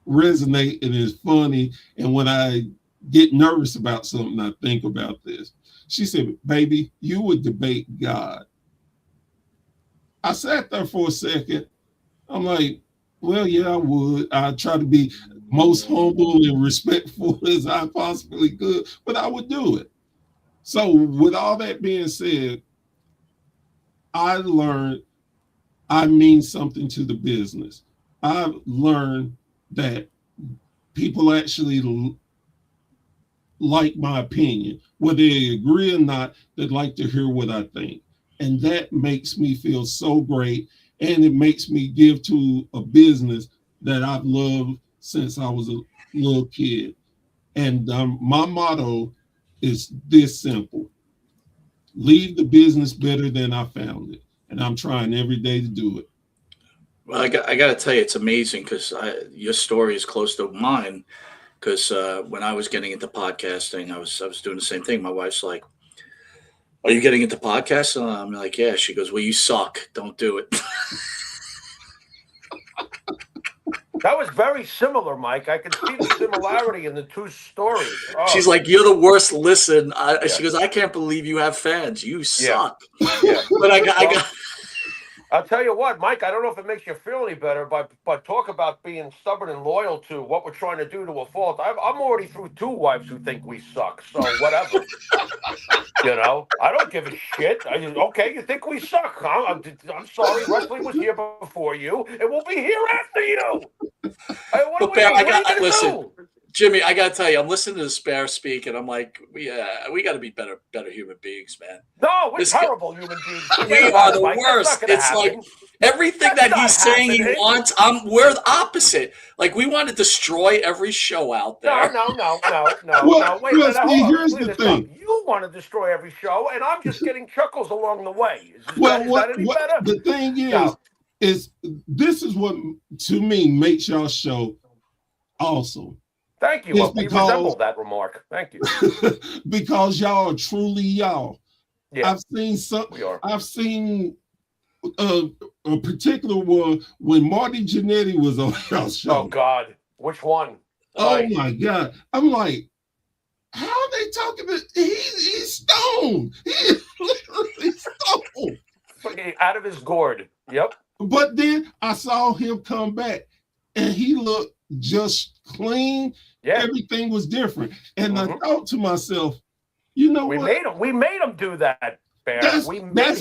resonate and is funny. And when I get nervous about something, I think about this. She said, "Baby, you would debate God." I sat there for a second. I'm like, well, yeah, I would. I try to be most humble and respectful as I possibly could, but I would do it. So with all that being said, I learned I mean something to the business. I've learned that people actually like my opinion. Whether they agree or not, they'd like to hear what I think. And that makes me feel so great. And it makes me give to a business that I've loved since I was a little kid. And my motto is this simple: leave the business better than I found it. And I'm trying every day to do it. Well, I got to tell you, it's amazing because your story is close to mine. Because when I was getting into podcasting, I was doing the same thing. My wife's like, "Are you getting into podcasting?" And I'm like, "Yeah." She goes, "Well, you suck. Don't do it." That was very similar, Mike. I can see the similarity in the two stories. Oh, She's like, "You're the worst." Listen, Yeah. she goes, "I can't believe you have fans. You suck." yeah. But I got. I'll tell you what, Mike, I don't know if it makes you feel any better, but talk about being stubborn and loyal to what we're trying to do to a fault. I'm already through 2 wives who think we suck, so whatever. I don't give a shit. Okay, you think we suck, huh? I'm sorry, wrestling was here before you. It will be here after you. What But are Bear, we gonna listen, do? Jimmy, I gotta tell you, I'm listening to the Spare speak, and I'm like, we got to be better human beings, man. No, we're This guy- terrible human beings. We Forget are about it, the Mike. That's worst. not gonna It's like happen. everything That's that he's not saying he happening. wants. We're the opposite. Like we want to destroy every show out there. No. Well, Wait a minute. see, Hold on. here's Clean the this up. thing. You want to destroy every show, and I'm just getting chuckles along the way. Is Well, that any what better? the thing No. is this is what to me makes y'all show awesome. Thank you. It's Well, we because resemble that remark. Thank you. because y'all are truly y'all. Yeah, we are. I've seen a particular one when Marty Jannetty was on y'all show. Oh God, which one? Oh my God. I'm like, how are they talking to he's stoned. He's literally stoned. Fucking out of his gourd. Yep. But then I saw him come back and he looked just clean. Yeah. Everything was different. And I thought to myself, you know We what? made him do that, Bear. That's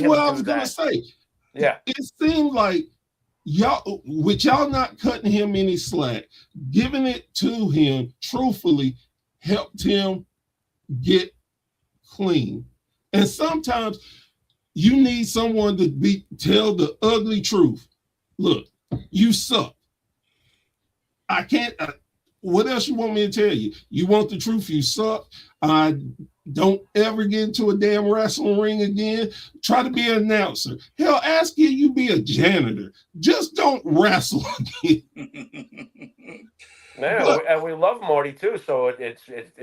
what I was gonna say. Yeah. It seemed like y'all, with y'all not cutting him any slack, giving it to him truthfully helped him get clean. And sometimes you need someone to tell the ugly truth. Look, you suck. I can't. What else you want me to tell you? You want the truth? You suck. Don't ever get into a damn wrestling ring again. Try to be an announcer. Hell, ask you be a janitor. Just don't wrestle again. Yeah, and we love Marty too. So it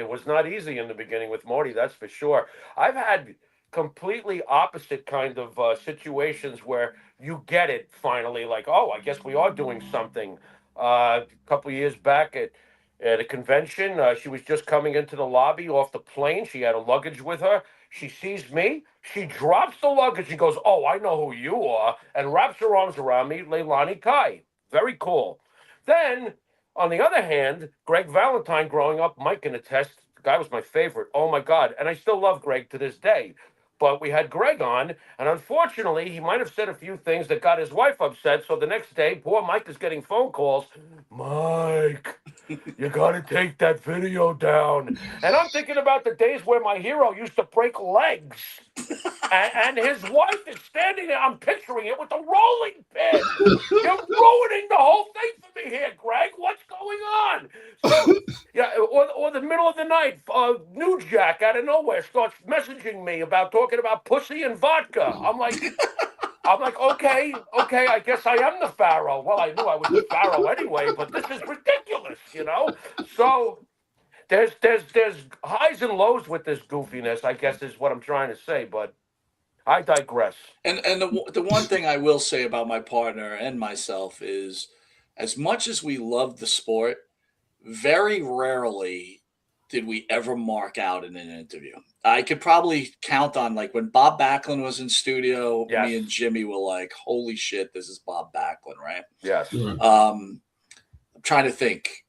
was not easy in the beginning with Marty, that's for sure. I've had completely opposite kind of situations where you get it finally, like, oh, I guess we are doing something. A couple of years back at a convention, she was just coming into the lobby off the plane. She had a luggage with her. She sees me. She drops the luggage and goes, "Oh, I know who you are," and wraps her arms around me, Leilani Kai. Very cool. Then, on the other hand, Greg Valentine, growing up, Mike can attest, the guy was my favorite. Oh my God. And I still love Greg to this day. But we had Greg on, and unfortunately, he might have said a few things that got his wife upset. So the next day, poor Mike is getting phone calls. Mike, you got to take that video down. And I'm thinking about the days where my hero used to break legs. And his wife is standing there. I'm picturing it with a rolling pin. You're ruining the whole thing for me here, Greg. What's going on? So, yeah, or the middle of the night, New Jack out of nowhere starts messaging me about talking about pussy and vodka. I'm like, okay, I guess I am the Pharaoh. Well, I knew I was the Pharaoh anyway, but this is ridiculous, So there's highs and lows with this goofiness, I guess is what I'm trying to say, but I digress. And the one thing I will say about my partner and myself is, as much as we love the sport, very rarely did we ever mark out in an interview. I could probably count on, like, when Bob Backlund was in studio, Yes. me and Jimmy were like, "Holy shit, this is Bob Backlund," right? Yes. I'm trying to think.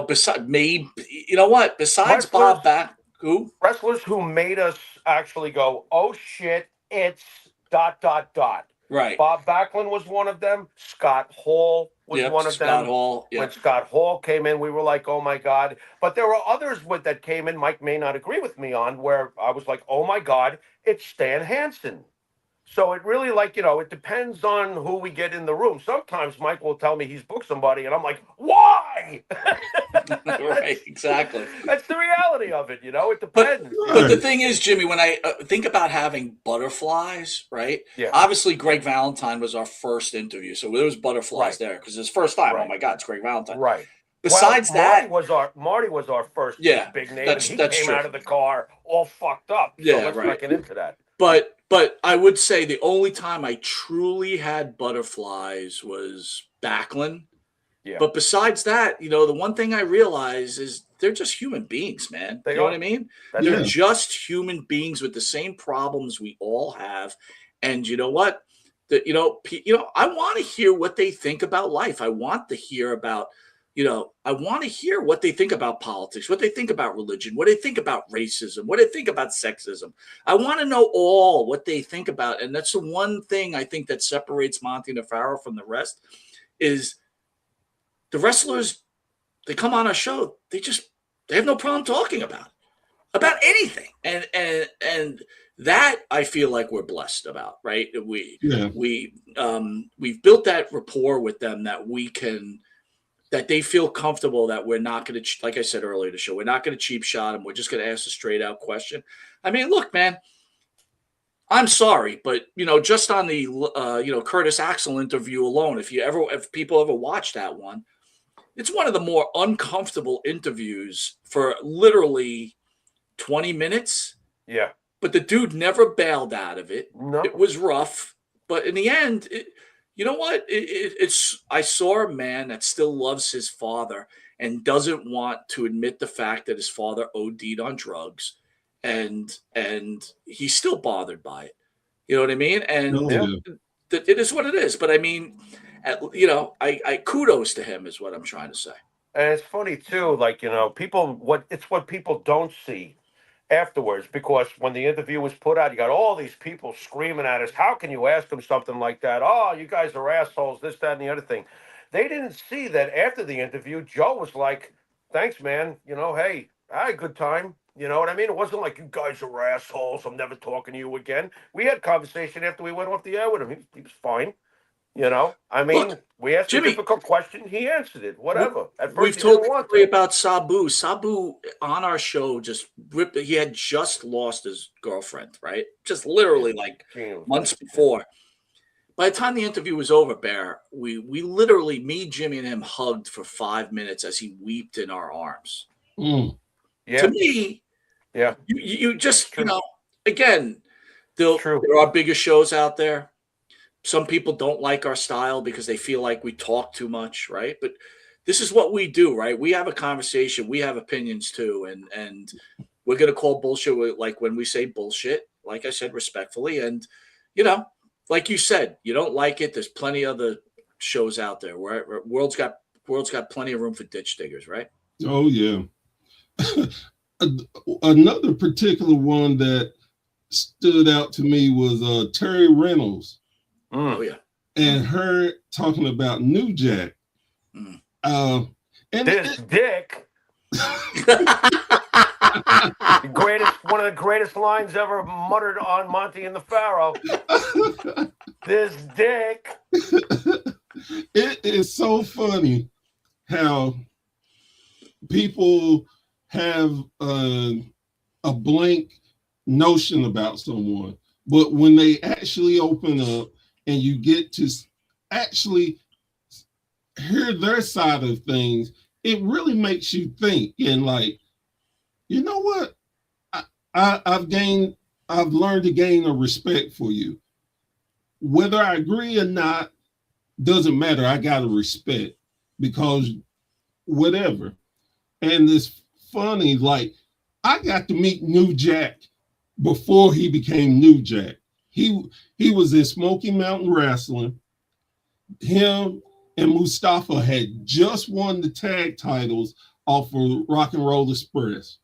Besides maybe, you know what? Besides Bob Back, who? Wrestlers who made us actually go, "Oh shit, it's ... Right. Bob Backlund was one of them. Scott Hall was one of Scott them. Hall. When Yep. Scott Hall came in, we were like, oh my God. But there were others that came in, Mike may not agree with me on, where I was like, oh my God, it's Stan Hansen. So it really, like, it depends on who we get in the room. Sometimes Mike will tell me he's booked somebody, and I'm like, why? Right, exactly. That's the reality of it, It depends. But the thing is, Jimmy, when I think about having butterflies, right? Yeah. Obviously, Greg Valentine was our first interview, so there was butterflies there because it's first time. Right. Oh my God, it's Greg Valentine. Right. Besides Marty was our first big name, and he came true. out of the car all fucked up. Yeah, so let's not get into that. But I would say the only time I truly had butterflies was Backlund. Yeah. But besides that, the one thing I realize is they're just human beings, man. You know what I mean? They're just human beings with the same problems we all have. And you know what? I want to hear what they think about life. I want to hear about I want to hear what they think about politics, what they think about religion, what they think about racism, what they think about sexism. I want to know all what they think about. And that's the one thing I think that separates Monte and the Pharaoh from the rest is the wrestlers, they come on our show, they have no problem talking about anything. And that I feel like we're blessed about, right? We've built that rapport with them that they feel comfortable that we're not going to, like I said earlier in the show, we're not going to cheap shot them. We're just going to ask a straight out question. I mean, look, man, I'm sorry, but just on the Curtis Axel interview alone, if people ever watch that one, it's one of the more uncomfortable interviews for literally 20 minutes. Yeah. But the dude never bailed out of it. No. It was rough, but in the end, you know what? I saw a man that still loves his father and doesn't want to admit the fact that his father OD'd on drugs, and he's still bothered by it. You know what I mean? And it is what it is. But I mean, I kudos to him is what I'm trying to say. And it's funny too, like what people don't see afterwards, because when the interview was put out, you got all these people screaming at us, how can you ask them something like that? Oh, you guys are assholes, this, that, and the other thing. They didn't see that after the interview, Joe was like, thanks, man. Hey, I had a good time. You know what I mean? It wasn't like, you guys are assholes, I'm never talking to you again. We had conversation after we went off the air with him. He was fine. I mean, look, we asked Jimmy, a difficult question. He answered it. Whatever. At first, we've talked about Sabu. Sabu on our show just ripped. He had just lost his girlfriend, right? Just literally like months before. By the time the interview was over, Bear, we literally, me, Jimmy, and him hugged for 5 minutes as he wept in our arms. Yeah. To me, you just again, there are bigger shows out there. Some people don't like our style because they feel like we talk too much, right? But this is what we do, right? We have a conversation. We have opinions too. And we're going to call bullshit like when we say bullshit, like I said, respectfully. And, like you said, you don't like it. There's plenty of other shows out there where world's got plenty of room for ditch diggers, right? Oh, yeah. Another particular one that stood out to me was Terry Reynolds. Oh yeah, and her talking about New Jack. And this dick, one of the greatest lines ever muttered on Monte and the Pharaoh. This dick. It is so funny how people have a blank notion about someone, but when they actually open up and you get to actually hear their side of things, it really makes you think. And like, you know what? I've learned to gain a respect for you. Whether I agree or not, doesn't matter. I got to respect because whatever. And it's funny, like I got to meet New Jack before he became New Jack. He was in Smoky Mountain Wrestling. Him and Mustafa had just won the tag titles off of Rock and Roll Express.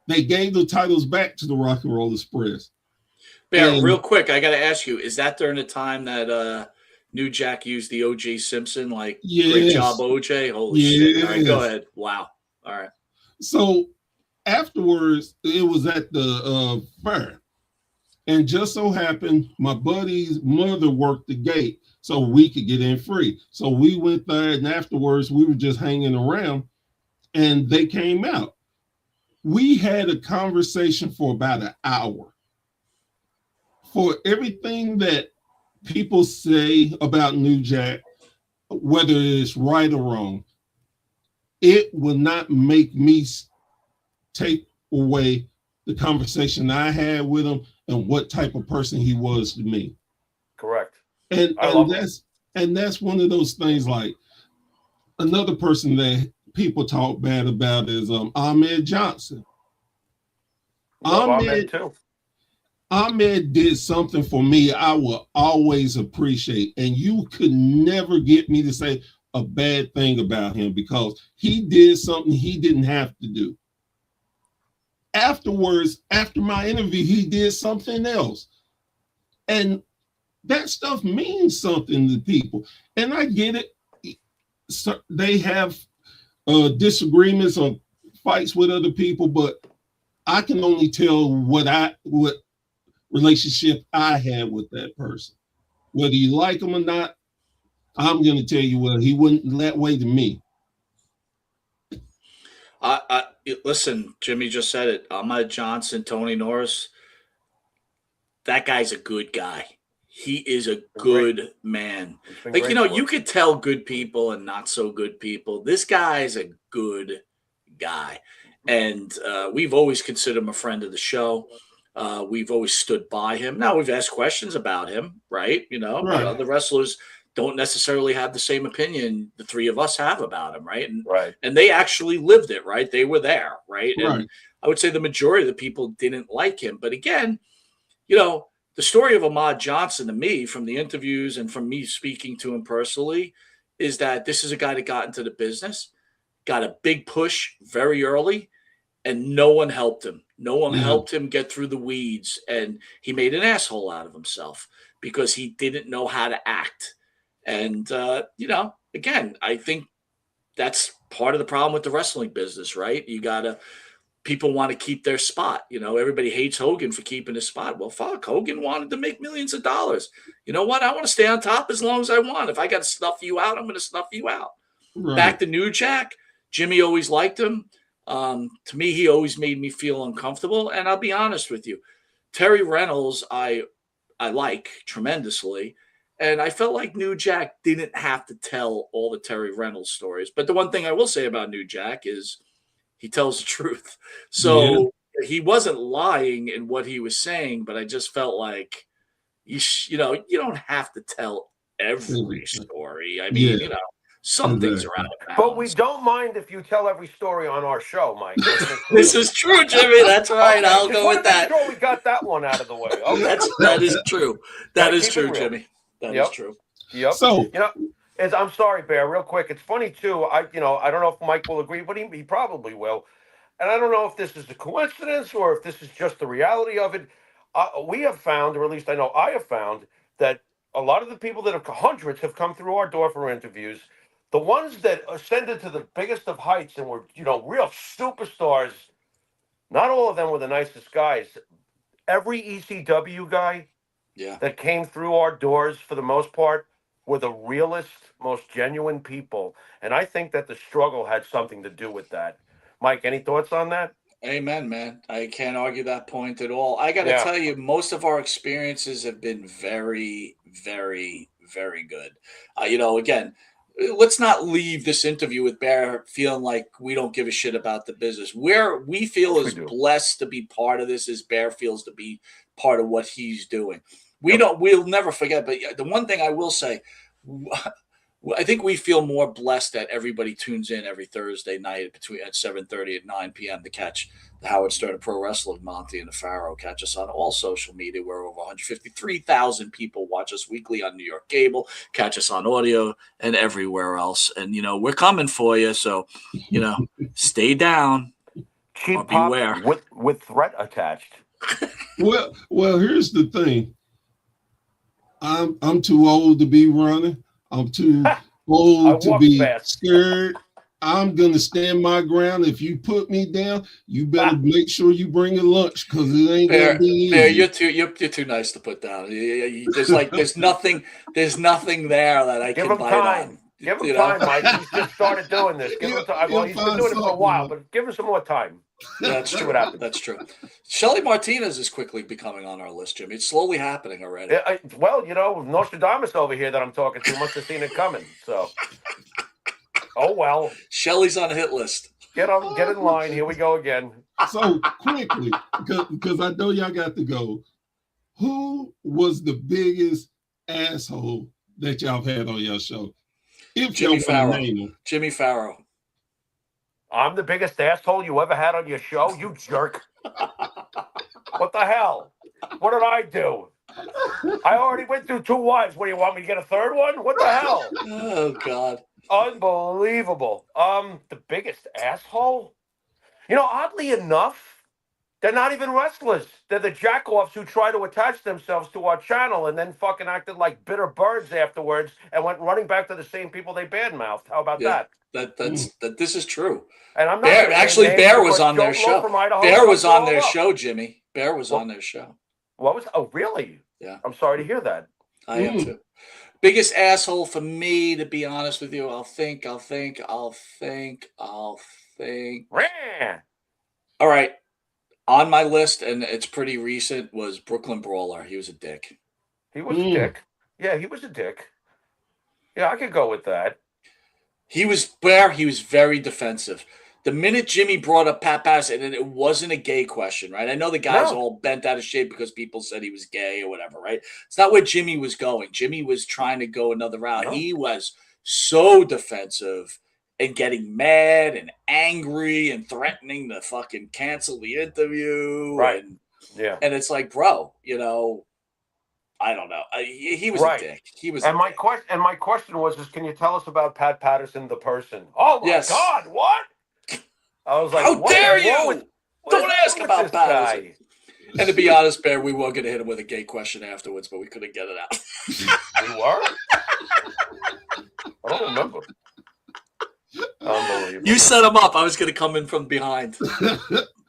They gave the titles back to the Rock and Roll Express. Bear, And real quick, I got to ask you: is that during the time that New Jack used the O.J. Simpson? Like, great job, yes, O.J. Holy shit! All right, go yes. ahead. Wow. All right. So afterwards, it was at the fair. And just so happened, my buddy's mother worked the gate so we could get in free. So we went there, and afterwards, we were just hanging around, and they came out. We had a conversation for about an hour. For everything that people say about New Jack, whether it's right or wrong, it will not make me take away the conversation I had with him and what type of person he was to me. Correct. And I love him. that's one of those things. Like, another person that people talk bad about is Ahmed Johnson. Love Ahmed too. Ahmed did something for me I will always appreciate, and you could never get me to say a bad thing about him because he did something he didn't have to do. Afterwards, after my interview, he did something else. And that stuff means something to people. And I get it. So they have disagreements or fights with other people, but I can only tell what relationship I had with that person. Whether you like him or not, I'm going to tell you, well, he wasn't that way to me. Listen, Jimmy just said it. Ahmad Johnson, Tony Norris, that guy's a good guy. He is a good man. Like, you could tell good people and not so good people. This guy's a good guy. And we've always considered him a friend of the show. We've always stood by him. Now, we've asked questions about him, right? Right. But other wrestlers don't necessarily have the same opinion the three of us have about him, right? And they actually lived it, right? They were there, right? And I would say the majority of the people didn't like him. But again, the story of Ahmad Johnson to me, from the interviews and from me speaking to him personally, is that this is a guy that got into the business, got a big push very early, and no one helped him. No one helped him get through the weeds, and he made an asshole out of himself because he didn't know how to act. And, again, I think that's part of the problem with the wrestling business, right? People want to keep their spot. Everybody hates Hogan for keeping his spot. Well, fuck, Hogan wanted to make millions of dollars. You know what? I want to stay on top as long as I want. If I got to snuff you out, I'm going to snuff you out. Right. Back to New Jack, Jimmy always liked him. To me, he always made me feel uncomfortable. And I'll be honest with you, Terry Reynolds, I like tremendously. And I felt like New Jack didn't have to tell all the Terry Reynolds stories. But the one thing I will say about New Jack is he tells the truth. So he wasn't lying in what he was saying, but I just felt like, you don't have to tell every story. I mean, some things are out of bounds. But we don't mind if you tell every story on our show, Mike. This is true, Jimmy. That's right. Okay, I'll go with that. Sure, we got that one out of the way. Okay. That is true. That is true, Jimmy. That is true. Yep. So, I'm sorry, Bear, real quick. It's funny, too. I don't know if Mike will agree, but he probably will. And I don't know if this is a coincidence or if this is just the reality of it. We have found, or at least I know I have found, that a lot of the people hundreds have come through our door for interviews. The ones that ascended to the biggest of heights and were, real superstars, not all of them were the nicest guys. Every ECW guy that came through our doors, for the most part, were the realest, most genuine people. And I think that the struggle had something to do with that. Mike, any thoughts on that? Amen, man. I can't argue that point at all. I got to tell you, most of our experiences have been very, very, very good. Again, let's not leave this interview with Bear feeling like we don't give a shit about the business. Where we feel is blessed to be part of this, is Bear feels to be part of what he's doing. We'll never forget. But the one thing I will say, I think we feel more blessed that everybody tunes in every Thursday night at 7:30 and 9 p.m. to catch the Howard Stern of Pro Wrestling, Monte and The Pharaoh. Catch us on all social media. We're over 153,000 people watch us weekly on New York cable. Catch us on audio and everywhere else. And, we're coming for you. So, stay down. Cheap beware. with threat attached. Well, here's the thing. I'm too old to be running. I'm too I old to walk be fast. scared. I'm gonna stand my ground. If you put me down, you better make sure you bring a lunch because it ain't gonna be Bear, easy. you're too nice to put down. There's nothing there that I Give can him bite time. on. Give him You know, time, Mike. He's just started doing this. Give him time. Well, He'll he's been find doing it for a something. while, but give him some more time. that's See true. what happens. That's true. Shelly Martinez is quickly becoming on our list, Jimmy. It's slowly happening already. Well, Nostradamus over here that I'm talking to must have seen it coming. So, oh well. Shelly's on a hit list. Get in line. Here we go again. So quickly, because I know y'all got to go. Who was the biggest asshole that y'all had on your show? If Jimmy y'all want to name him. Jimmy Pharaoh. I'm the biggest asshole you ever had on your show, you jerk. What the hell? What did I do? I already went through 2 wives. What do you want me to get a third one? What the hell? Oh God. Unbelievable. The biggest asshole? Oddly enough, they're not even wrestlers. They're the jackoffs who try to attach themselves to our channel and then fucking acted like bitter birds afterwards and went running back to the same people they badmouthed. How about that? This is true. And I'm not Bear, actually, Bear was on their show. Bear was on their show, Jimmy. Bear was on their show. Oh, really? Yeah. I'm sorry to hear that. I am too. Biggest asshole for me, to be honest with you. I'll think. Rah! All right. On my list, and it's pretty recent, was Brooklyn Brawler. He was a dick. He was a dick. Yeah, he was a dick. Yeah, I could go with that. He was very defensive. The minute Jimmy brought up Pat Patterson, and it wasn't a gay question, right? I know the guy's all bent out of shape because people said he was gay or whatever, right? It's not where Jimmy was going. Jimmy was trying to go another route. No. He was so defensive and getting mad and angry and threatening to fucking cancel the interview. Right. And it's like, bro, I don't know. He was a dick. He was. And my question was, can you tell us about Pat Patterson, the person? Oh my God! What? I was like, how dare you? Don't ask about Patterson. Guy? And to be honest, Bear, we were going to hit him with a gay question afterwards, but we couldn't get it out. We were? I don't remember. Unbelievable. You set him up. I was going to come in from behind.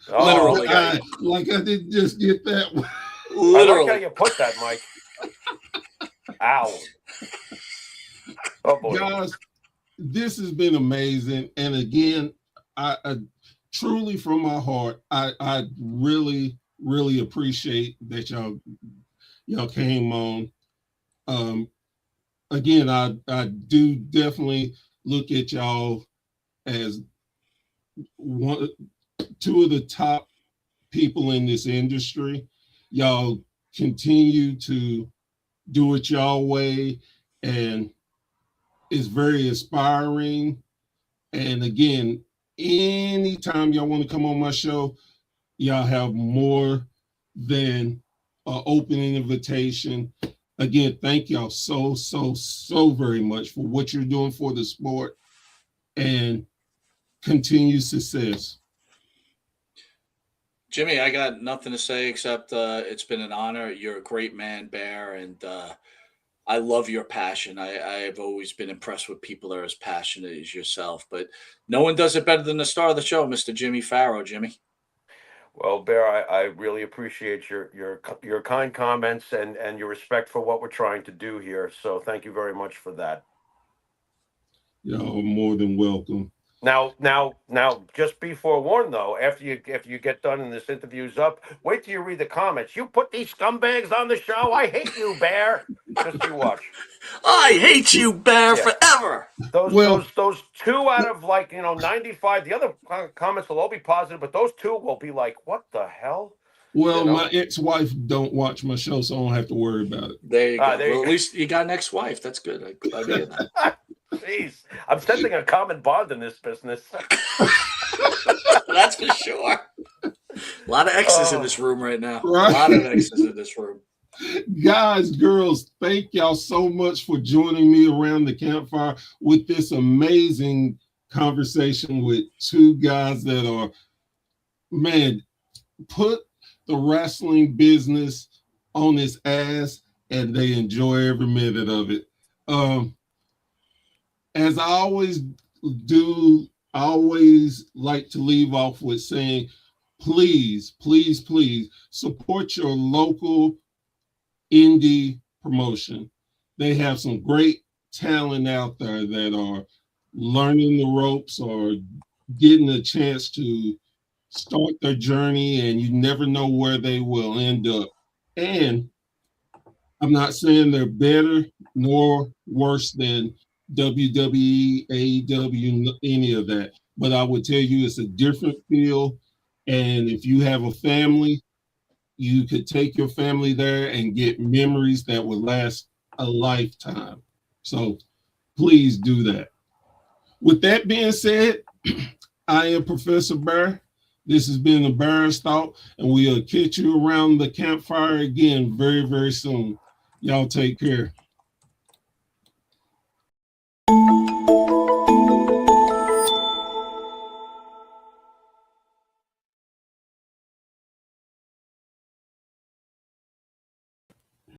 Literally. I didn't just get that one. Literally. I like how you put that, Mike. Ow. Oh, boy. Guys, this has been amazing. And again, I truly from my heart, I really, really appreciate that y'all came on. Again, I do definitely look at y'all as two of the top people in this industry. Y'all continue to do it y'all way, and it's very inspiring. And again, anytime y'all want to come on my show, y'all have more than an opening invitation. Again, thank y'all so very much for what you're doing for the sport, and continued success. Jimmy, I got nothing to say except it's been an honor. You're a great man, Bear, and I love your passion. I've always been impressed with people that are as passionate as yourself, but no one does it better than the star of the show, Mr. Jimmy Pharaoh. Jimmy. Well, Bear, I really appreciate your kind comments and your respect for what we're trying to do here. So thank you very much for that. Y'all more than welcome. Now, just be forewarned, though, after you get done and this interview's up, wait till you read the comments. You put these scumbags on the show? I hate you, Bear. Just you watch. I hate you, Bear, forever. Those 2 out of 95. The other comments will all be positive, but those 2 will be like, what the hell? Well, my ex-wife don't watch my show, so I don't have to worry about it. There you go. Well, at least you got an ex-wife. That's good. I mean that. Jeez, I'm sensing a common bond in this business. That's for sure. A lot of exes in this room right now. Right. A lot of exes in this room. Guys, girls, thank y'all so much for joining me around the campfire with this amazing conversation with 2 guys that are, man, put the wrestling business on its ass, and they enjoy every minute of it. As I always do, I always like to leave off with saying, please, please, please support your local indie promotion. They have some great talent out there that are learning the ropes or getting a chance to start their journey, and you never know where they will end up. And I'm not saying they're better nor worse than WWE, AEW, any of that, but I would tell you it's a different feel. And if you have a family, you could take your family there and get memories that would last a lifetime. So please do that. With that being said, I am Professor Bear. This has been the Bear's Thought, and we'll catch you around the campfire again very, very soon. Y'all take care.